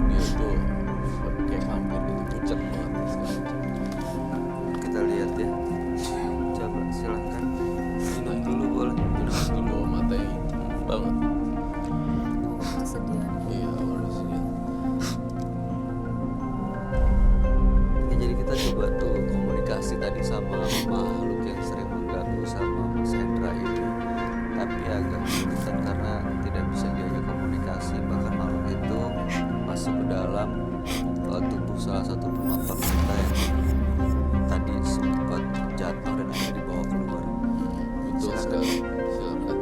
dia tuh kayak vampir gitu, pucat banget segala macam. Kita lihat ya. Coba silakan. Minum dulu boleh. Minum dulu mata yang hitam banget. kesedihan? Iya, awalnya sih dia. Ya, jadi kita coba tuh komunikasi tadi sama makhluk yang sering mengganggu sama Mas Hendra ini. Tapi agak kesulitan karena tidak bisa diajak komunikasi. Bahkan makhluk itu dalam tubuh salah satu penonton kita yang tadi sempat jatuh dan akhirnya dibawa keluar. Betul Silakan. sekali. Silakan.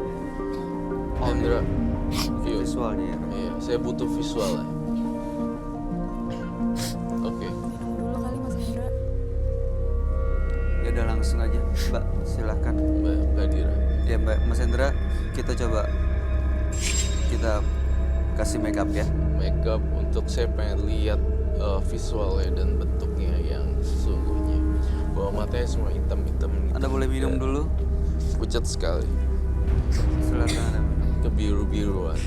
Oh, Hendra, yuk. Visualnya ya. Iya, saya butuh visualnya. Oke. Minum dulu kali Mas Hendra. Ya udah langsung aja, Mbak. Silakan. Mbak Dira. Ya Mbak, Mas Hendra, kita coba kita kasih make up ya. Makeup untuk saya pengen lihat visualnya dan bentuknya yang sesungguhnya. Bahwa matanya semua hitam-hitam. Anda boleh minum dulu. Pucat sekali. Silakan Anda minum. Kebiru-biruan.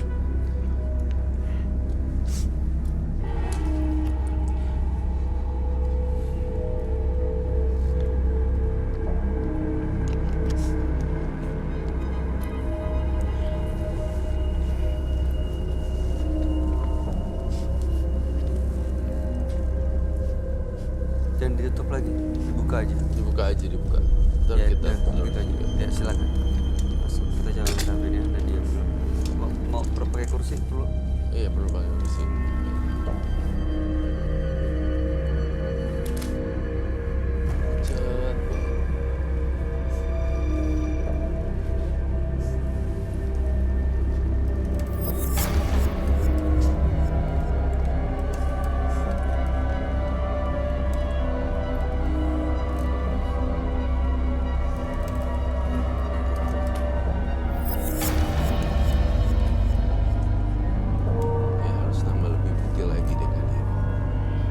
Dan ditutup lagi, dibuka aja. Dibuka aja, dibuka. Ntar Ya, kita udah, gitu aja. Ya silakan. Masuk, kita jalan sampai dia dan diam dulu. Mau pakai kursi dulu. Iya, perlu pakai di sini. Pucat banget. Ya harus nambah lebih putih lagi deh kali ya.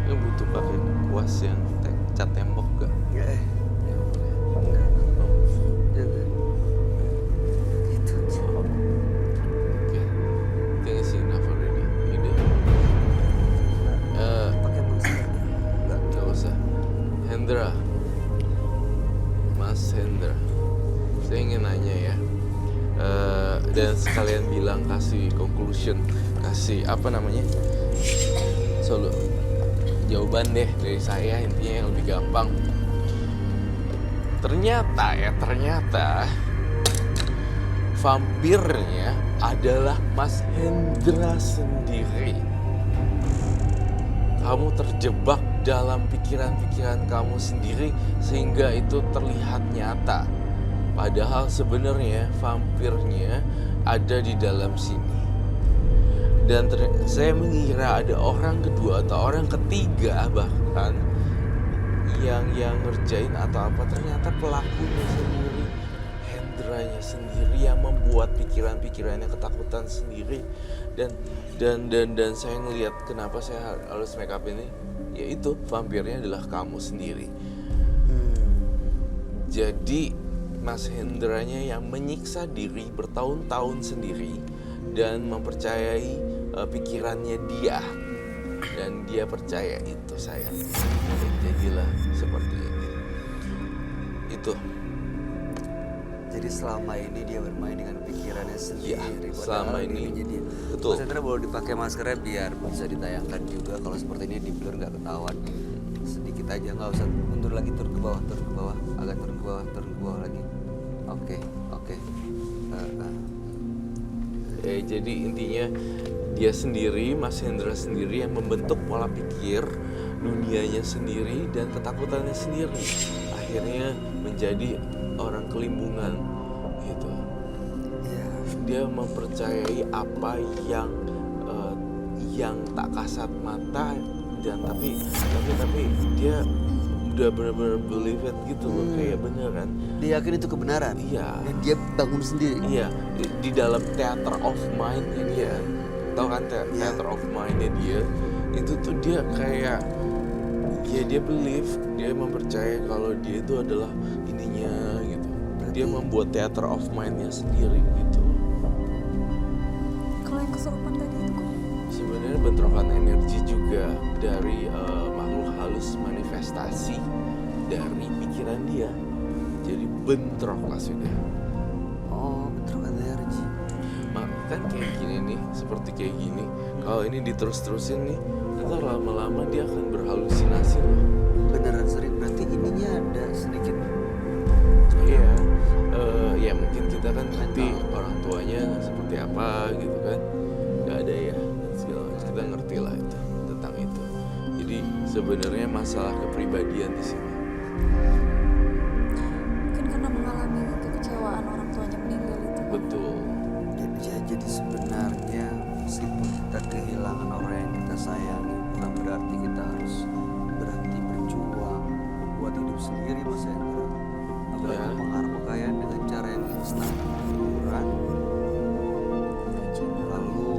Lu butuh pakai kuas yang cat tembok gak? Ya, Nggak boleh. enggak. Oh, Ya, udah. Gitu aja. oke. Think it's enough already. Ide. Pakai masker. Enggak. Nggak usah. Hendra, Mas Hendra, saya ingin nanya ya. Dan sekalian bilang kasih conclusion, kasih apa namanya? Jawaban deh dari saya intinya yang lebih gampang. Ternyata vampirnya adalah Mas Hendra sendiri. Kamu terjebak dalam pikiran-pikiran kamu sendiri sehingga itu terlihat nyata. Padahal sebenarnya vampirnya ada di dalam sini. Dan saya mengira ada orang kedua atau orang ketiga bahkan yang ngerjain atau apa, ternyata pelakunya sendiri, Hendranya sendiri yang membuat pikiran-pikirannya ketakutan sendiri. Dan saya ngelihat kenapa saya harus make up ini, yaitu vampirnya adalah kamu sendiri. Jadi Mas Hendranya yang menyiksa diri bertahun-tahun sendiri dan mempercayai pikirannya dia, dan dia percaya itu sayang. Dan jadilah seperti ini. Itu. Jadi selama ini dia bermain dengan pikirannya sendiri. Iya, Padahal selama ini. dirinya dia. Betul. Mas Hendra boleh dipakai maskernya biar bisa ditayangkan juga. Kalau seperti ini di blur nggak ketahuan. Sedikit aja, nggak usah mundur lagi, turun ke bawah, agak turun ke bawah lagi. Oke. Jadi intinya dia sendiri, Mas Hendra sendiri yang membentuk pola pikir dunianya sendiri dan ketakutannya sendiri. Akhirnya menjadi orang kelimbungan gitu. Iya. Dia mempercayai apa yang tak kasat mata, dan tapi dia udah benar-benar believe it gitu loh, kayak beneran. Dia yakin itu kebenaran. Iya. Dan dia bangun sendiri. Iya, di dalam theater of mind-nya dia. Tahu kan theater of mind-nya dia? Itu tuh dia kayak ya dia believe, dia mempercayai kalau dia itu adalah ininya gitu. Dia membuat theater of mind-nya sendiri gitu. Kalau yang kesurupan tadi itu kok Sebenarnya bentrokan energi juga dari makhluk halus manifestasi dari pikiran dia. Jadi bentrok lah sudah. Oh, bentrokan energi. Kan kayak gini nih, seperti kayak gini. Kalau ini diterus-terusin nih, ntar lama-lama dia akan berhalusinasi loh. Beneran sering, berarti ininya ada sedikit. Iya, ya mungkin kita kan nanti orang tuanya seperti apa gitu kan. Gak ada ya, segala macam. Kita ngerti lah itu, tentang itu. sebenarnya masalah kepribadian di sini. Mungkin karena mengalami kekecewaan orang tuanya meninggal itu. Betul. Jadi sebenarnya meskipun kita kehilangan orang yang kita sayangi, bukan berarti kita harus berhenti berjuang membuat hidup sendiri, Mas Hendra. Apalagi Ya. mengarah kekayaan dengan cara yang instan, hiburan, lalu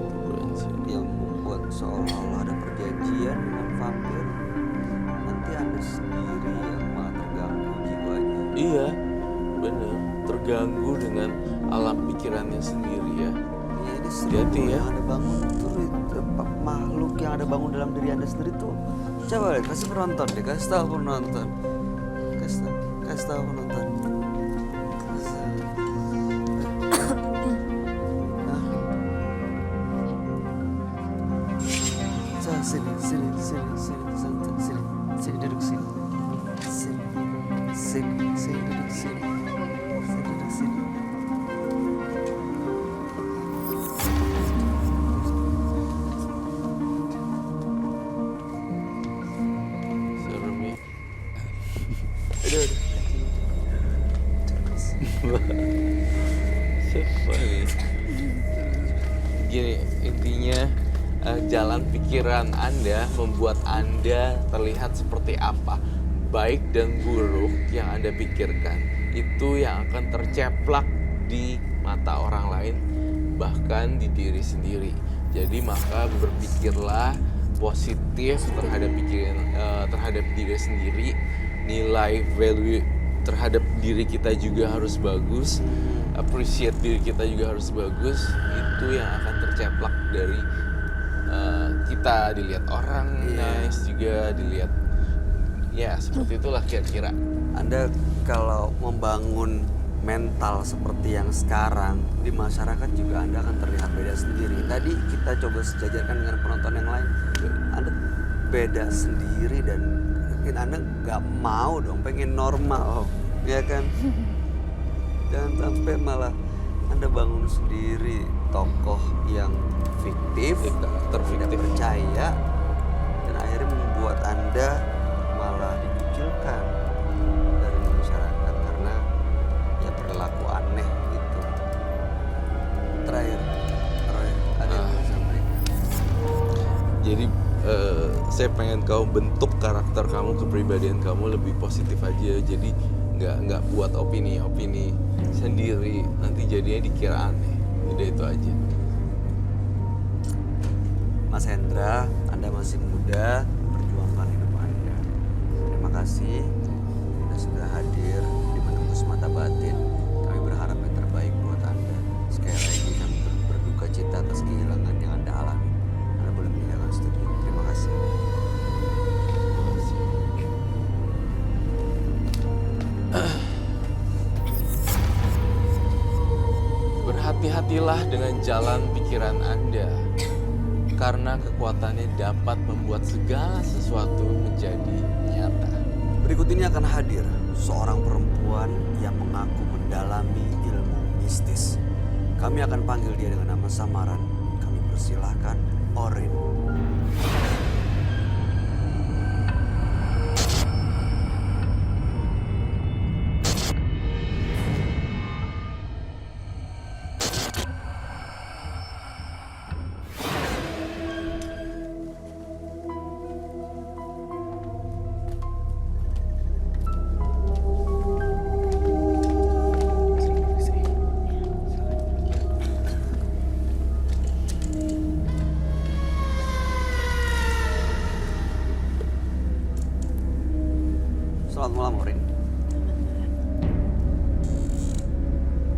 yang membuat seolah-olah ada perjanjian dengan vampir. Nanti Anda sendiri yang malah terganggu jiwanya. Iya, bener. Terganggu dengan alam pikirannya sendiri ya. Ya, ini Hati-hati ya. yang Anda bangun itu makhluk yang Anda bangun dalam diri Anda sendiri tuh. Coba lihat, kasih penonton deh, kasih tahu penonton. Kasih tahu penonton. Hah? Sini, duduk sini. Sini, duduk sini. Duduk sini. Serem ya. So funny. Gini, intinya jalan pikiran Anda membuat Anda terlihat seperti apa. Baik dan buruk yang Anda pikirkan, itu yang akan terceplak di mata orang lain, bahkan di diri sendiri. Jadi maka berpikirlah positif terhadap terhadap diri sendiri. Nilai value terhadap diri kita juga harus bagus, appreciate diri kita juga harus bagus. Itu yang akan terceplak dari kita, dilihat orang nice juga, dilihat ya seperti itulah kira-kira. Anda kalau membangun mental seperti yang sekarang di masyarakat juga Anda akan terlihat beda sendiri. Tadi kita coba sejajarkan dengan penonton yang lain, Anda beda sendiri dan mungkin Anda nggak mau dong, pengen normal, ya kan? Jangan sampai malah Anda bangun sendiri tokoh yang fiktif, Karakter tidak fiktif. percaya, dan akhirnya membuat Anda malah dikucilkan dari masyarakat karena ya perilaku aneh gitu. Terakhir, Roy, ada yang mau sampaikan? Jadi saya pengen kamu bentuk karakter kamu, kepribadian kamu lebih positif aja. Jadi nggak buat opini sendiri, nanti jadinya dikira aneh. Udah itu aja. Mas Hendra, Anda masih muda, perjuangkan hidup Anda. Terima kasih Anda sudah hadir di Menembus Mata Batin. Kami berharap yang terbaik buat Anda. Sekali lagi kami berduka cita atas kehilangan yang Anda alami. Anda boleh meninggalkan studio. Terima kasih. Berhati-hatilah dengan jalan pikiran Anda, karena kekuatannya dapat membuat segala sesuatu menjadi nyata. Berikut ini akan hadir seorang perempuan yang mengaku mendalami ilmu mistis. Kami akan panggil dia dengan nama samaran. Kami persilahkan Orin. Selamat malam, Orin.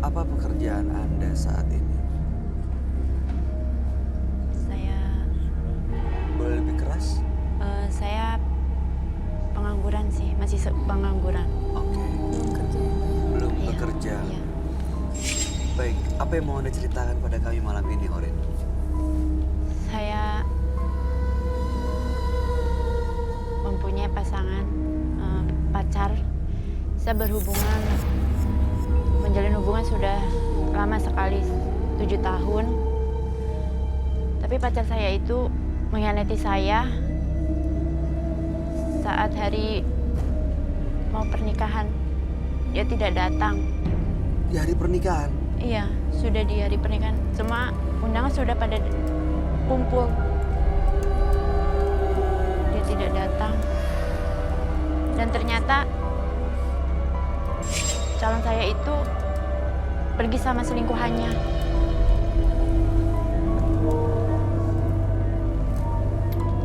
Apa pekerjaan Anda saat ini? Saya Boleh lebih keras? saya pengangguran sih, masih pengangguran. Oke. Belum Iya, bekerja. iya. Baik, apa yang mau Anda ceritakan pada kami malam ini, Orin? Saya mempunyai pasangan, pacar. Saya menjalin hubungan sudah lama sekali, 7 tahun. Tapi pacar saya itu mengkhianati saya saat hari mau pernikahan, dia tidak datang. Di hari pernikahan? Iya, sudah di hari pernikahan. Semua undangan sudah pada kumpul. Dia tidak datang. Dan ternyata calon saya itu pergi sama selingkuhannya.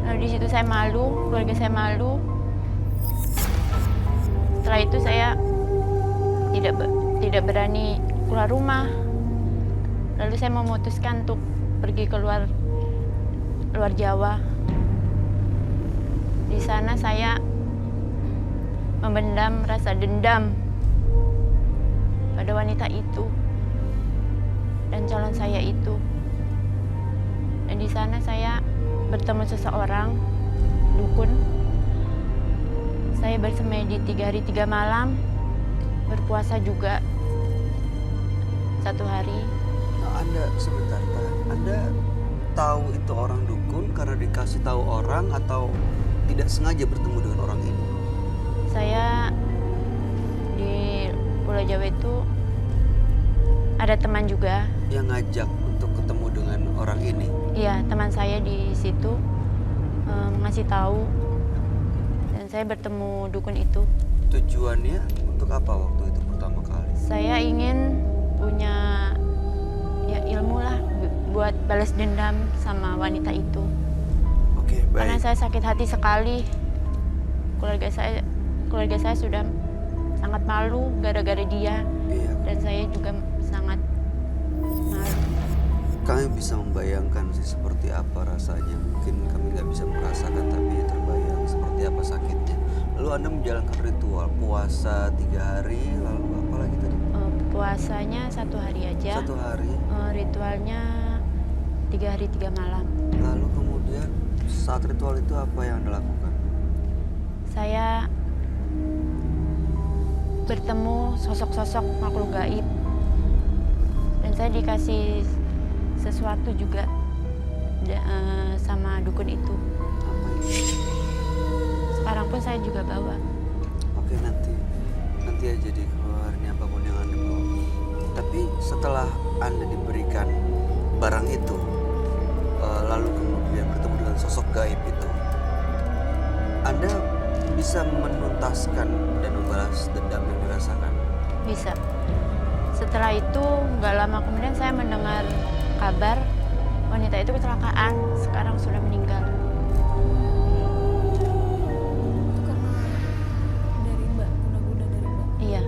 Lalu di situ saya malu, keluarga saya malu. Setelah itu saya tidak berani keluar rumah. Lalu saya memutuskan untuk pergi keluar luar Jawa. Di sana saya memendam rasa dendam pada wanita itu dan calon saya itu. Dan di sana saya bertemu seseorang, dukun. Saya bersemedi 3 hari 3 malam, berpuasa juga 1 hari. Nah, Anda sebentar, Anda tahu itu orang dukun karena dikasih tahu orang atau tidak sengaja bertemu dengan orang ini? Saya di Pulau Jawa itu ada teman juga. Yang ngajak untuk ketemu dengan orang ini? Iya, teman saya di situ ngasih tahu dan saya bertemu dukun itu. Tujuannya untuk apa waktu itu pertama kali? Saya ingin punya ya ilmu lah buat balas dendam sama wanita itu. Oke, Karena baik. saya sakit hati sekali. Keluarga saya sudah sangat malu gara-gara dia Iya, dan saya juga sangat malu. kami bisa membayangkan sih seperti apa rasanya. Mungkin kami nggak bisa merasakan, tapi terbayang seperti apa sakitnya. Lalu Anda menjalankan ritual puasa 3 hari, lalu apa lagi tadi? Puasanya 1 hari aja. 1 hari. Ritualnya 3 hari 3 malam. Lalu kemudian saat ritual itu apa yang Anda lakukan? Saya bertemu sosok-sosok makhluk gaib dan saya dikasih sesuatu juga sama dukun itu. Apa itu? Sekarang pun saya juga bawa. Oke, nanti aja dikeluarin apapun yang Anda bawa. Tapi setelah Anda diberikan barang itu, lalu kemudian bertemu dengan sosok gaib itu, Anda bisa menuntaskan dan membalas dendam yang dirasakan. Bisa. Setelah itu nggak lama kemudian saya mendengar kabar wanita itu kecelakaan, sekarang sudah meninggal. Itu karena dari Mbak, guna-guna dari Mbak. Iya.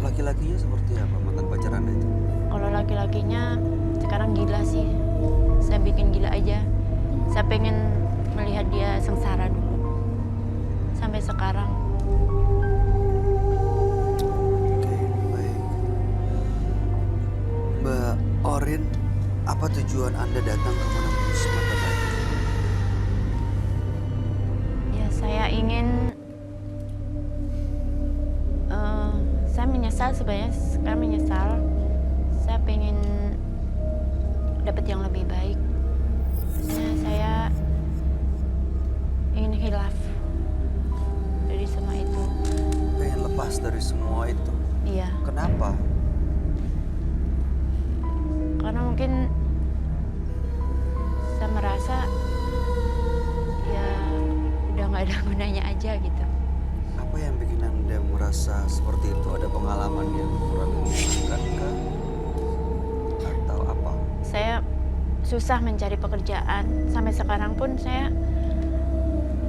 Laki-lakinya seperti apa mantan pacar Anda itu? Kalau laki-lakinya sekarang gila sih. Saya bikin gila aja. Saya pengen melihat dia sengsara dulu. Sampai sekarang. Oke, baik. Mbak Orin, apa tujuan Anda datang ke menembus mata batin? Ya saya ingin. Saya menyesal sebenarnya. Sekarang menyesal. Saya pengen dapat yang lebih baik. Maksudnya saya ingin hilaf dari semua itu. Pengen lepas dari semua itu. Iya, Kenapa? karena mungkin saya merasa ya udah nggak ada gunanya aja gitu. Apa yang bikin Anda merasa seperti itu? Ada pengalaman yang kurang menyenangkan kah? Atau apa? Saya susah mencari pekerjaan. Sampai sekarang pun saya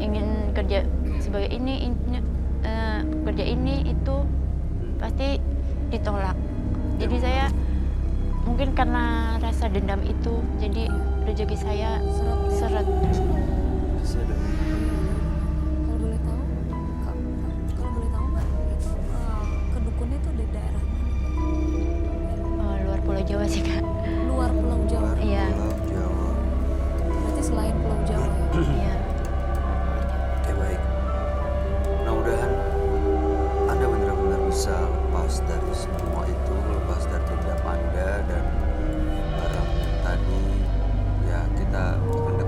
ingin kerja sebagai kerja ini itu pasti ditolak. Jadi saya mungkin karena rasa dendam itu, jadi rezeki saya seret. Bisa dong. Kalau boleh tahu, kalau boleh tahu Mbak, itu kedukunnya itu dari daerah mana? Luar Pulau Jawa sih Kak. Luar Pulau Jawa. Luar Iya. Pulau Jawa. Berarti selain Pulau Jawa ya. Iya. Oke, baik. Mudah-mudahan Anda benar-benar bisa lepas dari semua itu, lepas dari dendam Anda dan barang tadi. Ya, kita akan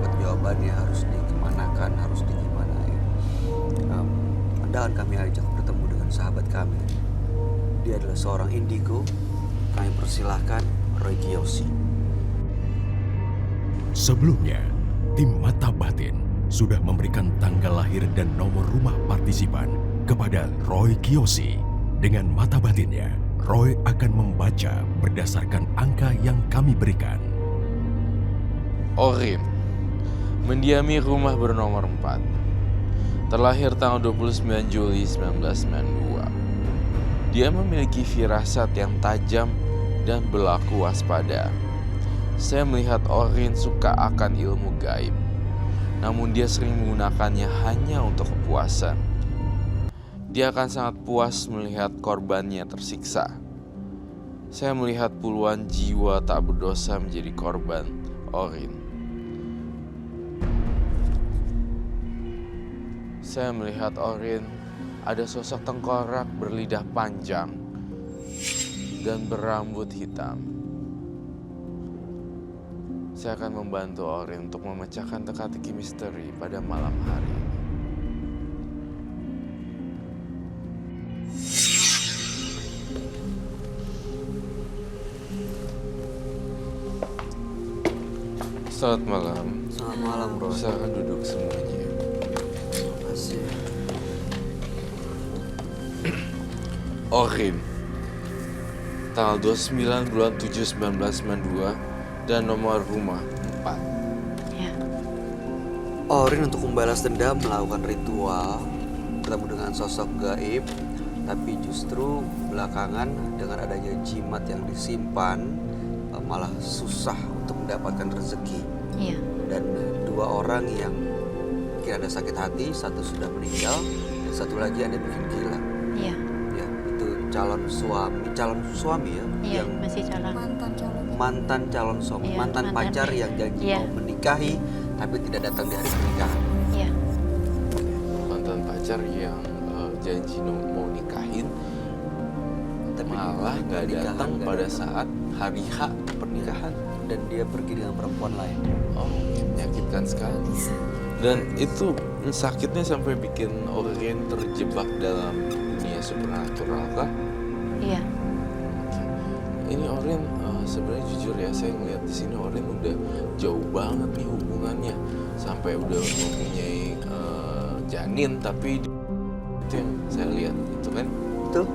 perlahan kami ajak bertemu dengan sahabat kami. Dia adalah seorang indigo. Kami persilahkan Roy Kiyoshi. Sebelumnya, tim Mata Batin sudah memberikan tanggal lahir dan nomor rumah partisipan kepada Roy Kiyoshi. Dengan mata batinnya, Roy akan membaca berdasarkan angka yang kami berikan. Orin, mendiami rumah bernomor 4. Terlahir tanggal 29 Juli 1992. Dia memiliki firasat yang tajam dan berlaku waspada. Saya melihat Orin suka akan ilmu gaib. Namun dia sering menggunakannya hanya untuk kepuasan. Dia akan sangat puas melihat korbannya tersiksa. Saya melihat puluhan jiwa tak berdosa menjadi korban Orin. Saya melihat Orin ada sosok tengkorak berlidah panjang dan berambut hitam. Saya akan membantu Orin untuk memecahkan teka-teki misteri pada malam hari ini. Selamat malam. Selamat malam, Roy. Silakan duduk semuanya. Terima kasih. Orin, tanggal 29 bulan 7 1992 dan nomor rumah 4. Ya. Orin untuk membalas dendam melakukan ritual bertemu dengan sosok gaib, tapi justru belakangan dengan adanya jimat yang disimpan malah susah untuk mendapatkan rezeki. Iya. Dan 2 orang yang mungkin ada sakit hati, satu sudah meninggal dan satu lagi ada bikin gila. Iya. Ya, itu calon suami ya, Iya, yang masih calon. mantan calon suami, Iya, mantan mantan. pacar yang janji Iya. mau menikahi tapi tidak datang di hari pernikahan. Iya. Mantan pacar yang janji mau nikahin, Tapi malah nggak pernikahan datang nggak pada datang. saat hari H pernikahan. Dan dia pergi dengan perempuan lain. Oh, menyakitkan sekali. Dan itu sakitnya sampai bikin Orin terjebak dalam dunia supernatural kah? Iya. Ini Orin sebenarnya jujur ya, saya ngeliat di sini Orin udah jauh banget nih hubungannya, sampai udah mempunyai janin, tapi itu yang saya lihat itu kan. Betul?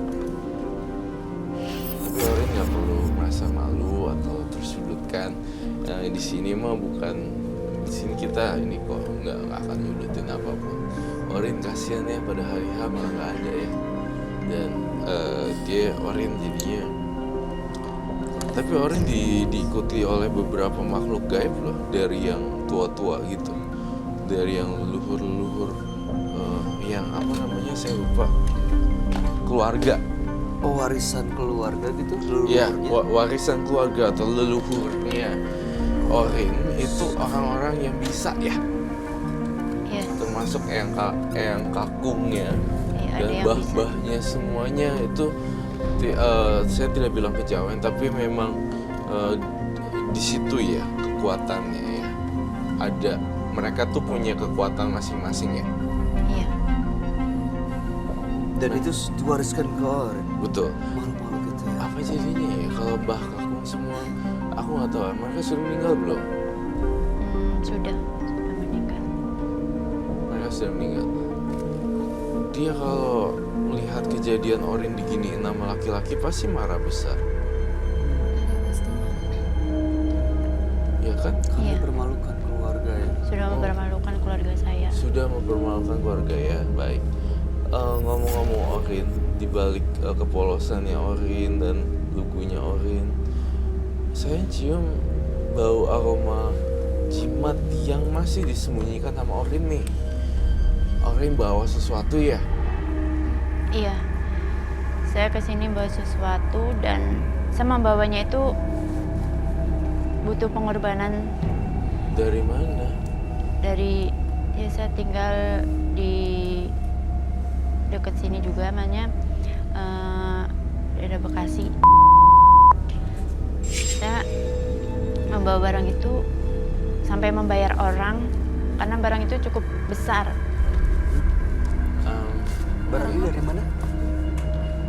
Tapi Orin nggak perlu merasa malu atau tersudutkan. Di sini mah bukan, di sini kita ini kok nggak akan nyudutin apapun. Orin kasihan ya, pada hari H malah nggak ada ya. Dan Orin jadinya. Tapi Orin diikuti oleh beberapa makhluk gaib loh, dari yang tua-tua gitu, dari yang leluhur-leluhur, yang apa namanya saya lupa, keluarga. Oh, warisan keluarga gitu? Ya, leluhurnya? warisan keluarga atau leluhurnya Orin itu orang-orang yang bisa ya, Iya. termasuk eyang kakungnya Iya, ada dan yang bisa. bah-bahnya semuanya itu. Saya tidak bilang kejawen, tapi memang di situ ya kekuatannya ya. Ada, mereka tuh punya kekuatan masing-masing ya. Iya. Dan itu diwariskan ke Orin. Betul. Malu-malu gitu ya. Apa jadinya ya kalau bah kakung semua? Aku nggak tahu. Mereka sudah meninggal belum? Sudah meninggal. Mereka sudah meninggal. Dia kalau melihat kejadian Orin diginiin nama laki-laki pasti marah besar. Ya kan? Kami Iya. permalukan keluarga ya. Sudah mempermalukan keluarga saya. Sudah mempermalukan keluarga ya. Baik. Ngomong-ngomong Orin, dibalik kepolosannya Orin dan lugunya Orin, saya cium bau aroma jimat yang masih disembunyikan sama Orin nih. Orin bawa sesuatu ya? Iya. Saya kesini bawa sesuatu dan sama bawanya itu butuh pengorbanan Dari mana? dari ya saya tinggal di dekat sini juga namanya daerah Bekasi. Saya membawa barang itu sampai membayar orang karena barang itu cukup besar. Barang ini dari mana?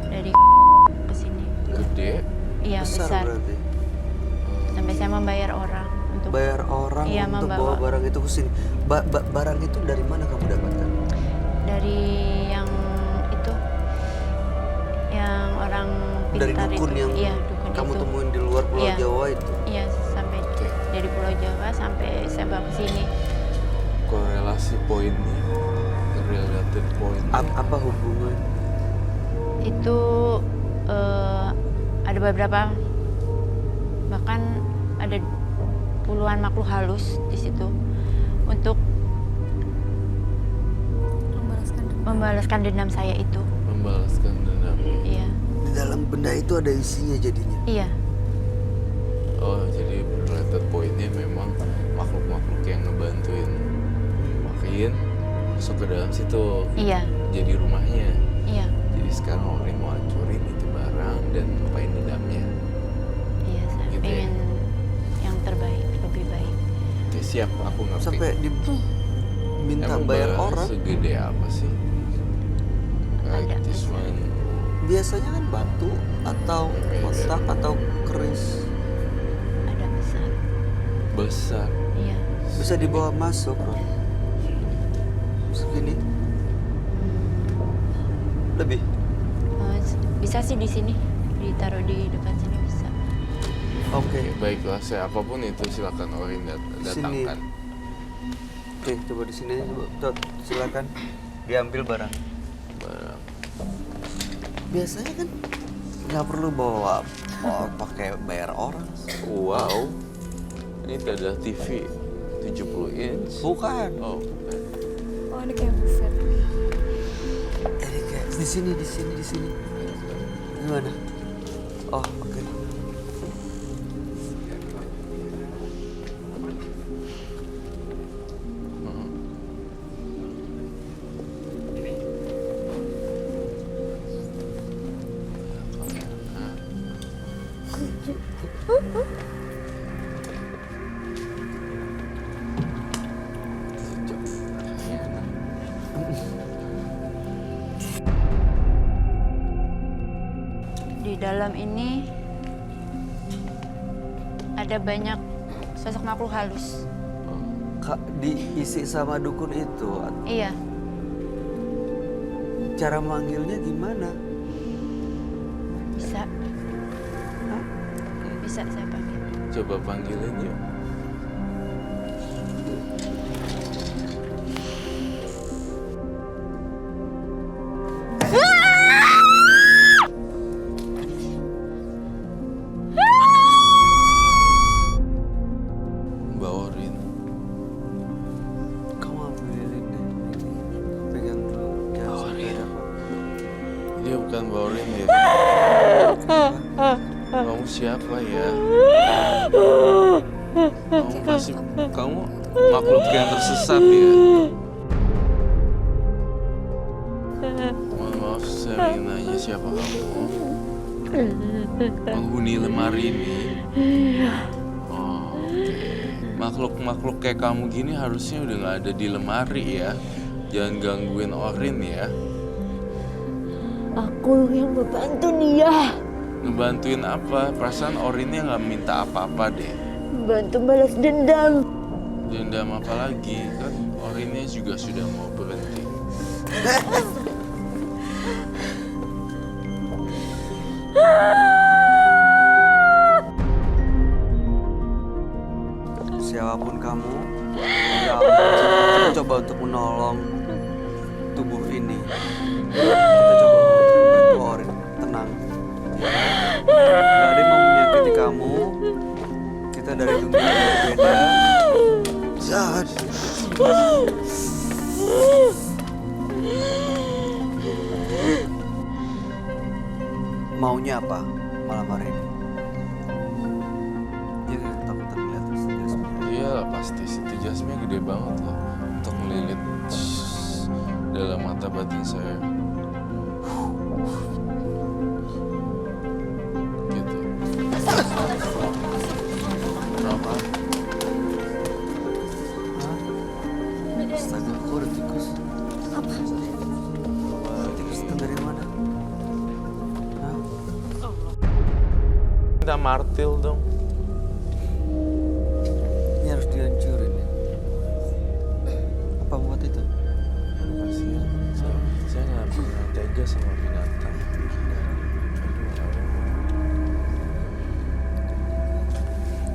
Dari ke sini. Gede. Iya, Besar besar. berarti. Sampai saya membayar orang untuk Bayar orang Iya, untuk membawa. bawa barang itu ke sini. Barang itu dari mana kamu dapatkan? dari yang itu yang orang Dari pintar dukun itu. yang Iya, dukun kamu itu. temuin di luar Pulau Iya. Jawa itu. Iya, sampai Oke. dari Pulau Jawa sampai saya bawa ke sini. Korelasi poinnya, related point. Apa hubungan? Itu ada beberapa, bahkan ada puluhan makhluk halus di situ untuk membalaskan dendam saya itu. Membalaskan dendamnya. Iya, Di dalam benda itu ada isinya jadinya. iya, Oh, jadi related pointnya memang makhluk-makhluk yang ngebantuin makin masuk ke dalam situ. iya, Jadi rumahnya. iya, Jadi sekarang orang mau hancurin itu barang dan lupain dendamnya. iya. Saya Gitu ya? pengen yang terbaik, lebih baik. Oke, siap, aku ngerti. Sampai diminta Emang bayar barang orang. segede apa sih? Like Ada. this one. Biasanya kan batu atau kotak atau keris. Ada besar, Besar. iya. Bisa dibawa masuk. Segini. Lebih. Bisa sih di sini, ditaruh di depan sini bisa. Oke. Oke, baiklah, saya apapun itu silakan Orin Sini. datangkan. Oke, coba di sini coba. Tuh, silakan diambil barang. Barang. Biasanya kan nggak perlu bawa pakai bayar orang. Wow, ini ada TV 70 inch. Bukan. Oh, bukan. Oh, ini kayak buffet. Ini kayak di sini. Gimana? Oh, oke. Di dalam ini ada banyak sosok makhluk halus. Kak, diisi sama dukun itu. Iya, Cara manggilnya gimana? bisa. Bisa saya panggil. Coba panggilin yuk. Mbak Orin, Kamu ambilin deh. Pegang dulu. Jangan sampai ada apa. dia bukan Mbak Orin ya. Kamu siapa ya? Kamu makhluk yang tersesat ya? Mohon maaf, saya ingin nanya siapa kamu? Penghuni lemari ini. Oh, oke. Makhluk-makhluk kayak kamu gini harusnya udah nggak ada di lemari ya. Jangan gangguin Orin ya. Aku yang membantu dia. Ngebantuin apa? Perasaan Orinnya nggak minta apa-apa deh. Bantu balas dendam. Dendam apa lagi? Kan Orinnya juga sudah mau berhenti. Siapapun kamu, ya, coba untuk menolong tubuh ini. Kita coba bantu Orin, tenang. Ya. Gak ada yang mau menyakiti kamu. Kita dari dunia yang berbeda. Jahat. Maunya apa malam hari ini? Dia ketakutan melihat jasmine. Iya lah pasti, situ jasmine gede banget loh. Untuk melilit dalam mata batin saya. Gitu. Apa? Astaga, kok ada tikus? Apa? Tikus kita martil dong. Ini harus dihancurin ya. Apa buat itu? Aduh, kasihan. Saya nggak pernah tega sama binatang.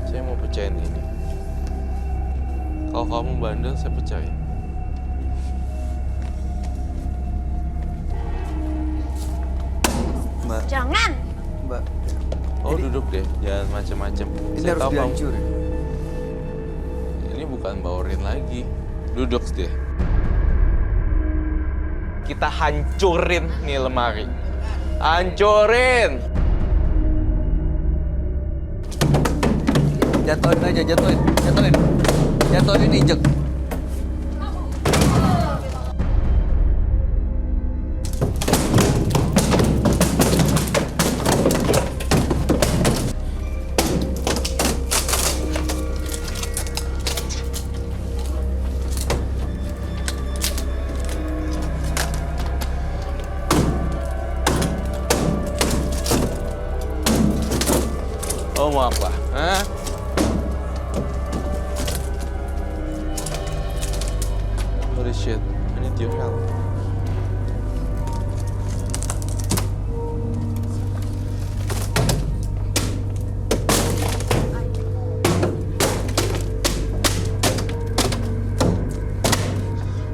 Saya mau pecahin ini. Kalau kamu bandel, saya pecahin. Mbak, Jangan. Mbak. Oh, duduk deh, jangan macem-macem. Ini Saya harus tahu kamu. dihancurin. Ini bukan baurin lagi. Duduk deh. Kita hancurin nih lemari. Hancurin! Jatuhin aja, jatuhin. Jatuhin, injek. Oh, mau apa? Hah? Holy shit, I need your help.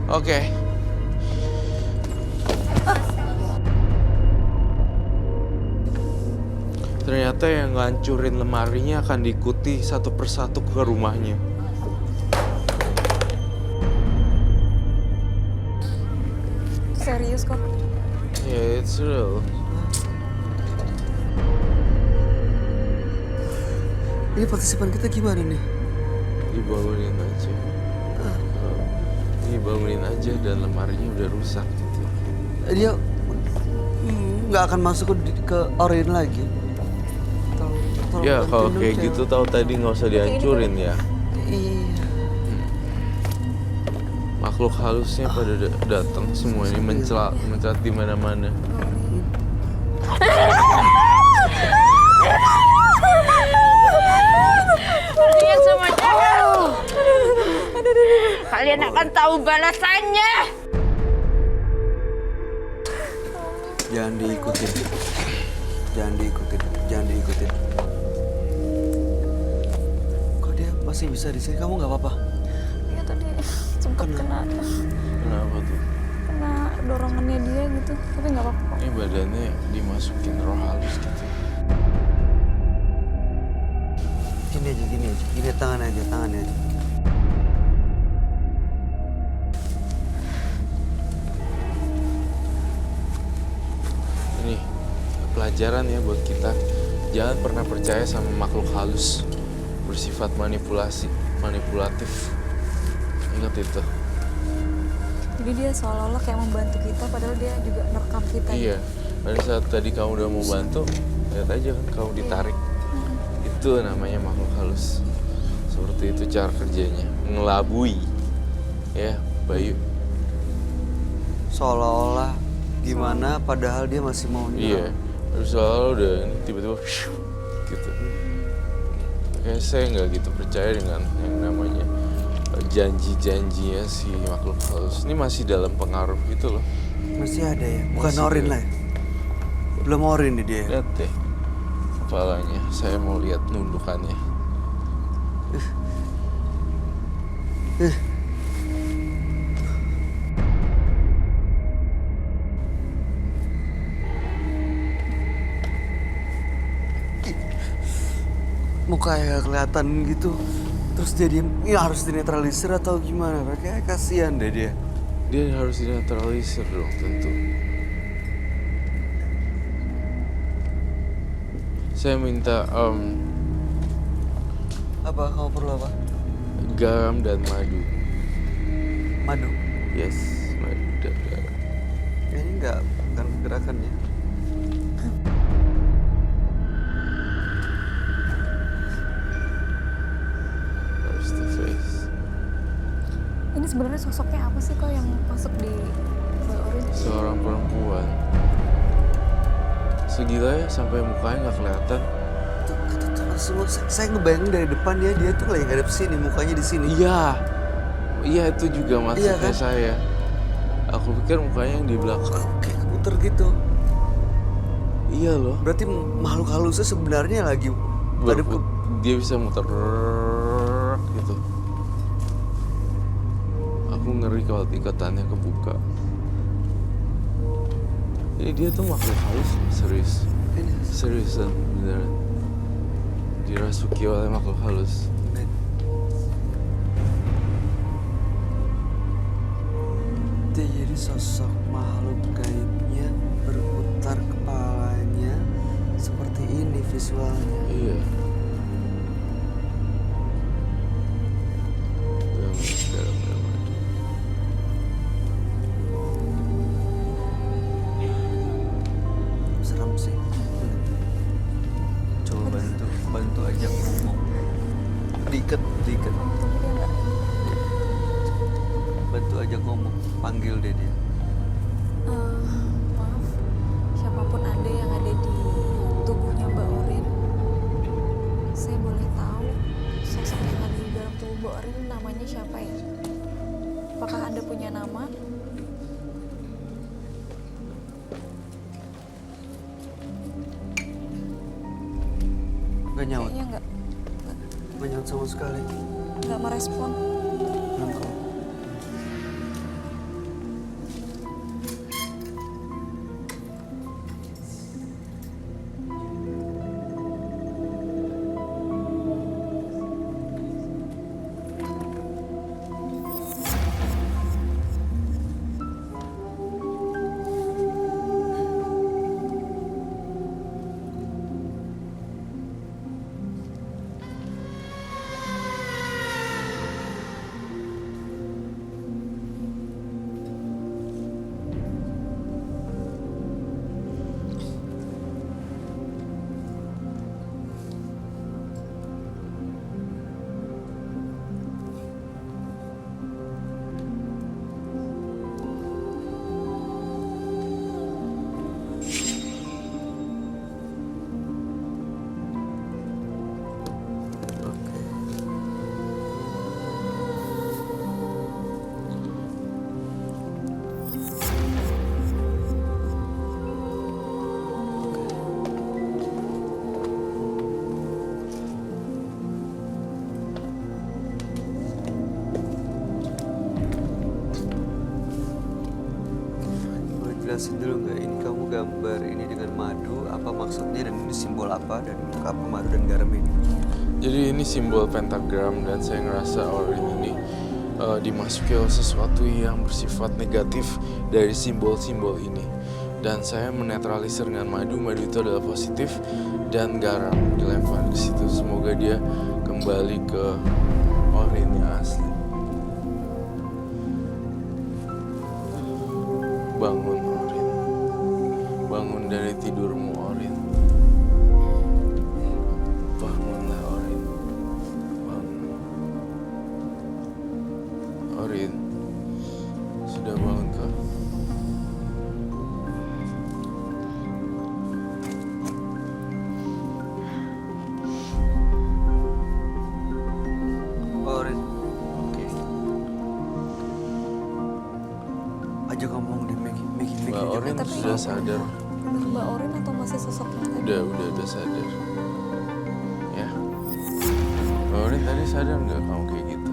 Oke. Ternyata yang ngancurin lemarinya akan diikuti satu persatu ke rumahnya. Serius kok. Yeah, it's real. Ini partisipan kita gimana nih? Dibangunin aja. Dibangunin aja dan lemarinya udah rusak gitu. Dia nggak akan masuk ke Orin lagi. Tolong Ya kalau bantuin kayak dong, gitu Cel. tahu tadi nggak usah dihancurin ya. Iya. Makhluk halusnya pada datang semua ini mencelat di mana-mana. Kalian semuanya. Kalian akan tahu balasannya. Jangan diikutin. Jangan diikutin. Kok dia masih bisa di sini? Kamu nggak apa-apa? Iya tadi sempet kena Kenapa tuh? dorongannya dia gitu, tapi nggak apa-apa kok. Ini badannya dimasukin roh halus gitu. Gini aja. Tangannya aja. Ini pelajaran ya buat kita. Jangan pernah percaya sama makhluk halus bersifat manipulatif. Ingat itu. Jadi dia seolah-olah kayak membantu kita, padahal dia juga nerekam kita. Iya. Pada saat tadi kamu udah mau bantu, lihat aja kan kamu ditarik. Itu namanya makhluk halus. Seperti itu cara kerjanya, mengelabui. Ya, Bayu. Seolah-olah gimana padahal dia masih mau Iya. nyerang. Terus soalnya udah tiba-tiba gitu. Kayak saya nggak gitu percaya dengan yang namanya janji-janjinya si makhluk halus. Ini masih dalam pengaruh gitu loh. Masih ada ya? Bukan Masih Orin ada. lah ya? Belum Orin nih dia. Lihat deh kepalanya. Saya mau lihat nundukannya. Mukanya gak kelihatan gitu. Terus dia diem, ya harus dinetralisir atau gimana? Kayak kasihan deh dia. Dia harus dinetralisir dong tentu. Saya minta Apa? Kamu perlu apa? garam dan madu. Madu. Yes, madu dan garam. Kayaknya nggak akan gerakannya. First the face. Ini sebenarnya sosoknya apa sih kok yang masuk di Orin? Seorang perempuan. Segila ya sampai mukanya nggak kelihatan. Tuh, kata semua saya ngebayangin dari depan dia tuh lagi ngadep sini, mukanya di sini. Iya itu juga maksudnya kan? saya. Aku pikir mukanya yang di belakang. Kayak keputer gitu. Iya loh. Berarti makhluk halusnya sebenarnya lagi ngadep ke Dia bisa muter gitu. Aku ngeri kalau ikatannya kebuka. Jadi dia tuh makhluk halus, serius. Seriusan, beneran. Dirasuki oleh makhluk halus. Jadi sosok makhluk gaibnya berputar kepalanya seperti ini visualnya. Iya. Serem sih. Coba bantu aja ngomong. Diikat. tapi dia nggak Bantu aja ngomong, panggil deh dia. maaf, siapapun Anda yang ada di tubuhnya Mbak Orin, saya boleh tahu sosok yang ada di dalam tubuh Mbak Orin namanya siapa ya? Apakah Anda punya nama? Gak nyaut, Kayaknya gak nyaut sama sekali. nggak merespon. Belum kok. Jelasin dulu nggak, ini kamu gambar ini dengan madu, apa maksudnya dan ini simbol apa, dan untuk apa madu dan garam ini? Jadi ini simbol pentagram dan saya ngerasa Orin ini dimasuki oleh sesuatu yang bersifat negatif dari simbol-simbol ini. Dan saya menetralisir dengan madu itu adalah positif dan garam dilempar ke situ. Semoga dia kembali ke Orin yang asli. Bangun Orin, bangun dari tidurmu Orin. Bangunlah Orin, bangun. Orin, sudah bangun kah? Orin, Oke. aja ngomong di Meki Mbak Orin Tapi- sudah sadar. Benar Mbak Orin atau masih sosoknya tadi? Udah sadar. Ya. Mbak Orin tadi sadar nggak kamu kayak gitu?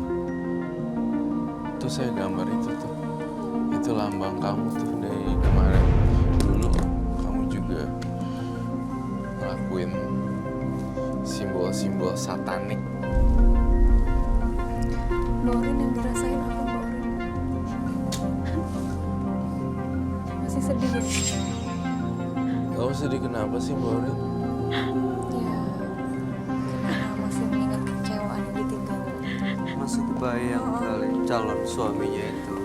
Tuh saya gambar itu tuh. Itu lambang kamu tuh dari kemarin. Dulu kamu juga ngelakuin simbol-simbol satanik. Mbak Orin yang dirasain apa Mbak Orin? Masih sedih ya? Kamu sedih kenapa sih Mbak Orin? Ya, karena masih mengingat kekecewaan yang ditinggal. masih kebayang kali calon suaminya itu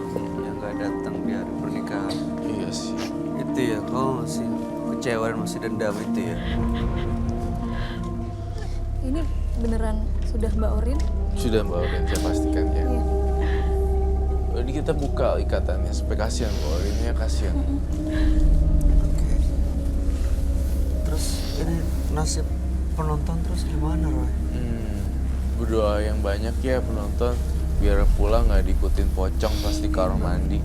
yang nggak datang di hari pernikahan. Iya sih. Itu ya, kamu masih kecewa dan masih dendam itu ya. Ini beneran sudah Mbak Orin? Sudah Mbak Orin, saya pastikan ya. Iya. Ini kita buka ikatannya supaya kasihan Mbak Orinnya, kasihan. Oke. Terus ini nasib penonton terus gimana, Roy? Berdoa yang banyak ya penonton, biar pulang nggak diikutin pocong pas di kamar mandi.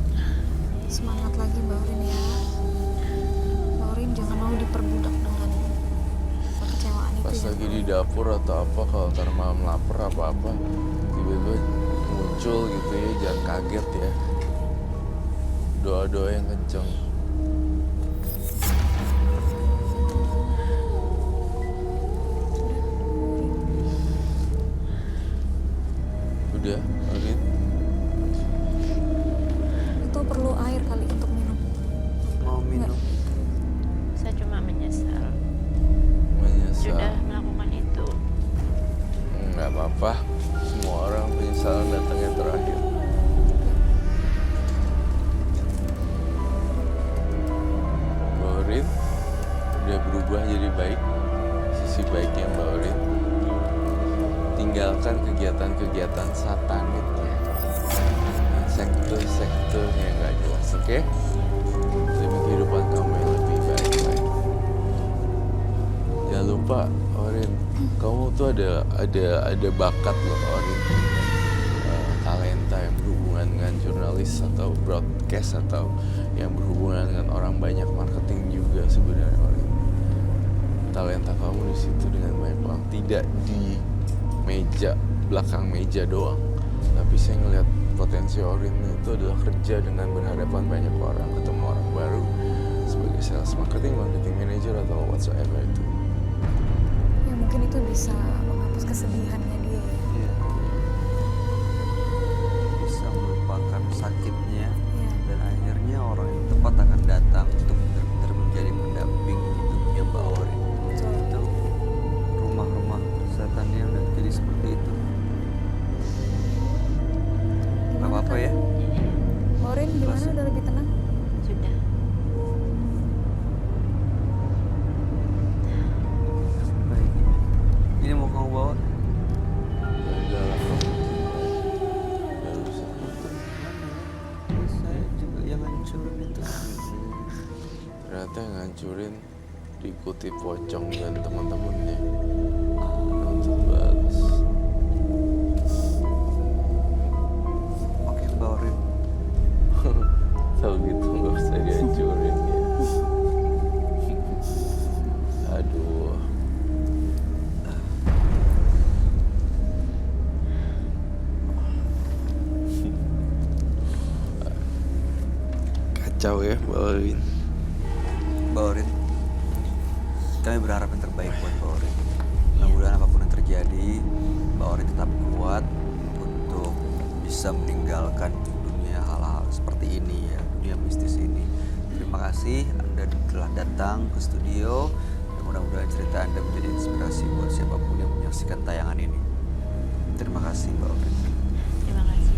Semangat lagi Mbak Orin ya. Mbak Orin jangan mau diperbudak dengan kekecewaan itu Pas ya. lagi di dapur atau apa, kalau ntar malam lapar apa-apa, tiba-tiba muncul gitu ya, jangan kaget ya. Doa-doa yang kenceng. Udah, Orin. Itu perlu air kali untuk minum. Mau minum? Saya cuma menyesal Menyesal. sudah melakukan itu. Nggak apa-apa, semua orang penyesalan datangnya terakhir. Mbak Orin udah berubah jadi baik. Sisi baiknya Mbak Orin, tinggalkan kegiatan-kegiatan sataniknya, sekte-sekte yang nggak jelas, oke? Demi kehidupan kamu yang lebih baik lagi. Jangan lupa, Orin, kamu tuh ada bakat loh, Orin. Talenta yang berhubungan dengan jurnalis atau broadcast atau yang berhubungan dengan orang banyak, marketing juga sebenarnya, Orin. Talenta kamu di situ dengan banyak orang, tidak di meja, belakang meja doang, tapi saya ngelihat potensi Orin itu adalah kerja dengan berhadapan banyak orang, ketemu orang baru sebagai sales marketing manager atau whatsoever itu. Ya mungkin itu bisa menghapus kesedihannya dia ya. Iya. Bisa melupakan sakitnya Iya. dan akhirnya orang yang tepat akan datang untuk benar-benar menjadi pendamping hidupnya Mbak Orin. Betul. Itu rumah-rumah setannya udah jadi seperti itu. Gak apa-apa ya. Mbak Orin gimana, Masih. udah lebih tenang? Sudah. Baik. Ini mau kamu bawa? Enggak lah, kamu nggak usah. Saya juga yang hancurin itu. Ternyata yang ngancurin diikuti pocong dan teman-temannya untuk balas. Oke Mbak Orin. Tahu gitu nggak usah dihancurin ya. Aduh. Kacau ya Mbak Orin. Mbak Orin, kami berharap yang terbaik buat Mbak Orin. Mudah-mudahan apapun yang terjadi, Mbak Orin tetap kuat untuk bisa meninggalkan dunia hal-hal seperti ini ya, dunia mistis ini. Terima kasih Anda telah datang ke studio. Dan mudah-mudahan cerita Anda menjadi inspirasi buat siapapun yang menyaksikan tayangan ini. Terima kasih Mbak Orin. Terima kasih.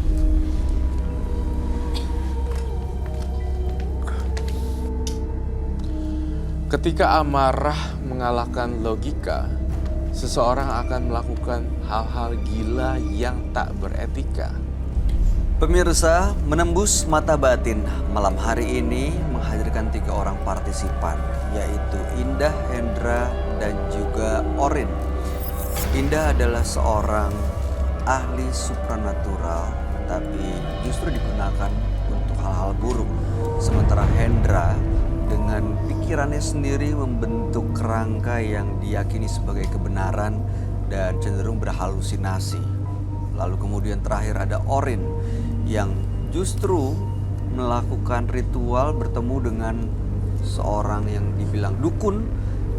Ketika amarah mengalahkan logika, seseorang akan melakukan hal-hal gila yang tak beretika. Pemirsa, menembus mata batin malam hari ini menghadirkan 3 orang partisipan, yaitu Indah, Hendra, dan juga Orin. Indah adalah seorang ahli supranatural, tapi justru digunakan untuk hal-hal buruk. Sementara Hendra dengan pikirannya sendiri membentuk kerangka yang diyakini sebagai kebenaran dan cenderung berhalusinasi. Lalu kemudian terakhir ada Orin yang justru melakukan ritual bertemu dengan seorang yang dibilang dukun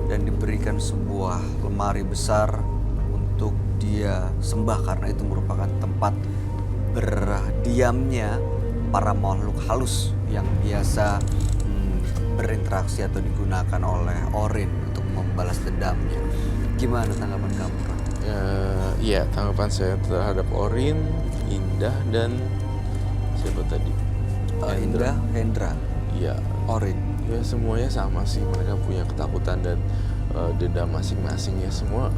dan diberikan sebuah lemari besar untuk dia sembah karena itu merupakan tempat berdiamnya para makhluk halus yang biasa berinteraksi atau digunakan oleh Orin untuk membalas dendamnya. Gimana tanggapan kamu, Ron? Iya, tanggapan saya terhadap Orin, Indah, dan siapa tadi? Indah, Hendra, Iya, Orin. ya semuanya sama sih. Mereka punya ketakutan dan dendam masing-masing ya. Semua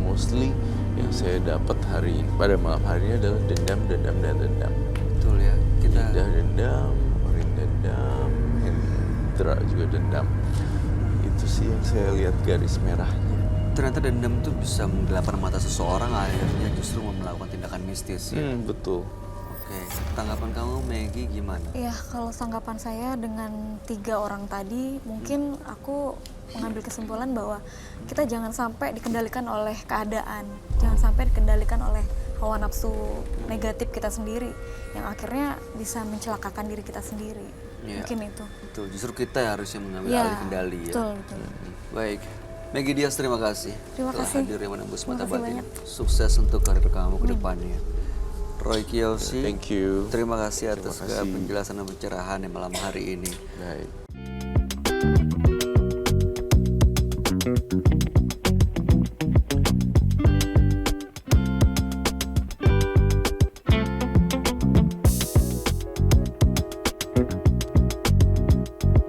mostly yang saya dapat hari ini pada malam hari ini adalah dendam, dendam, dan dendam. Betul ya, kita Indah dendam, Orin dendam, Hendra juga dendam. Itu sih yang saya lihat garis merahnya. ternyata dendam tuh bisa menggelapkan mata seseorang, akhirnya justru melakukan tindakan mistis ya. Betul. Oke, tanggapan kamu Maggie gimana? Ya, kalau tanggapan saya dengan 3 orang tadi, mungkin aku mengambil kesimpulan bahwa kita jangan sampai dikendalikan oleh keadaan, jangan sampai dikendalikan oleh hawa nafsu negatif kita sendiri, yang akhirnya bisa mencelakakan diri kita sendiri. Iya. Mungkin itu. Betul, justru kita yang harusnya mengambil Ya, alih kendali ya. betul, betul. Baik, Maggie Dias terima kasih Terima telah kasih. hadir yang menembus Terima mata kasih batin. banyak. Sukses untuk karir kamu ke depannya. Roy Kiyoshi, Thank you. terima kasih Terima atas kasih. penjelasan dan pencerahan yang malam hari ini. Baik.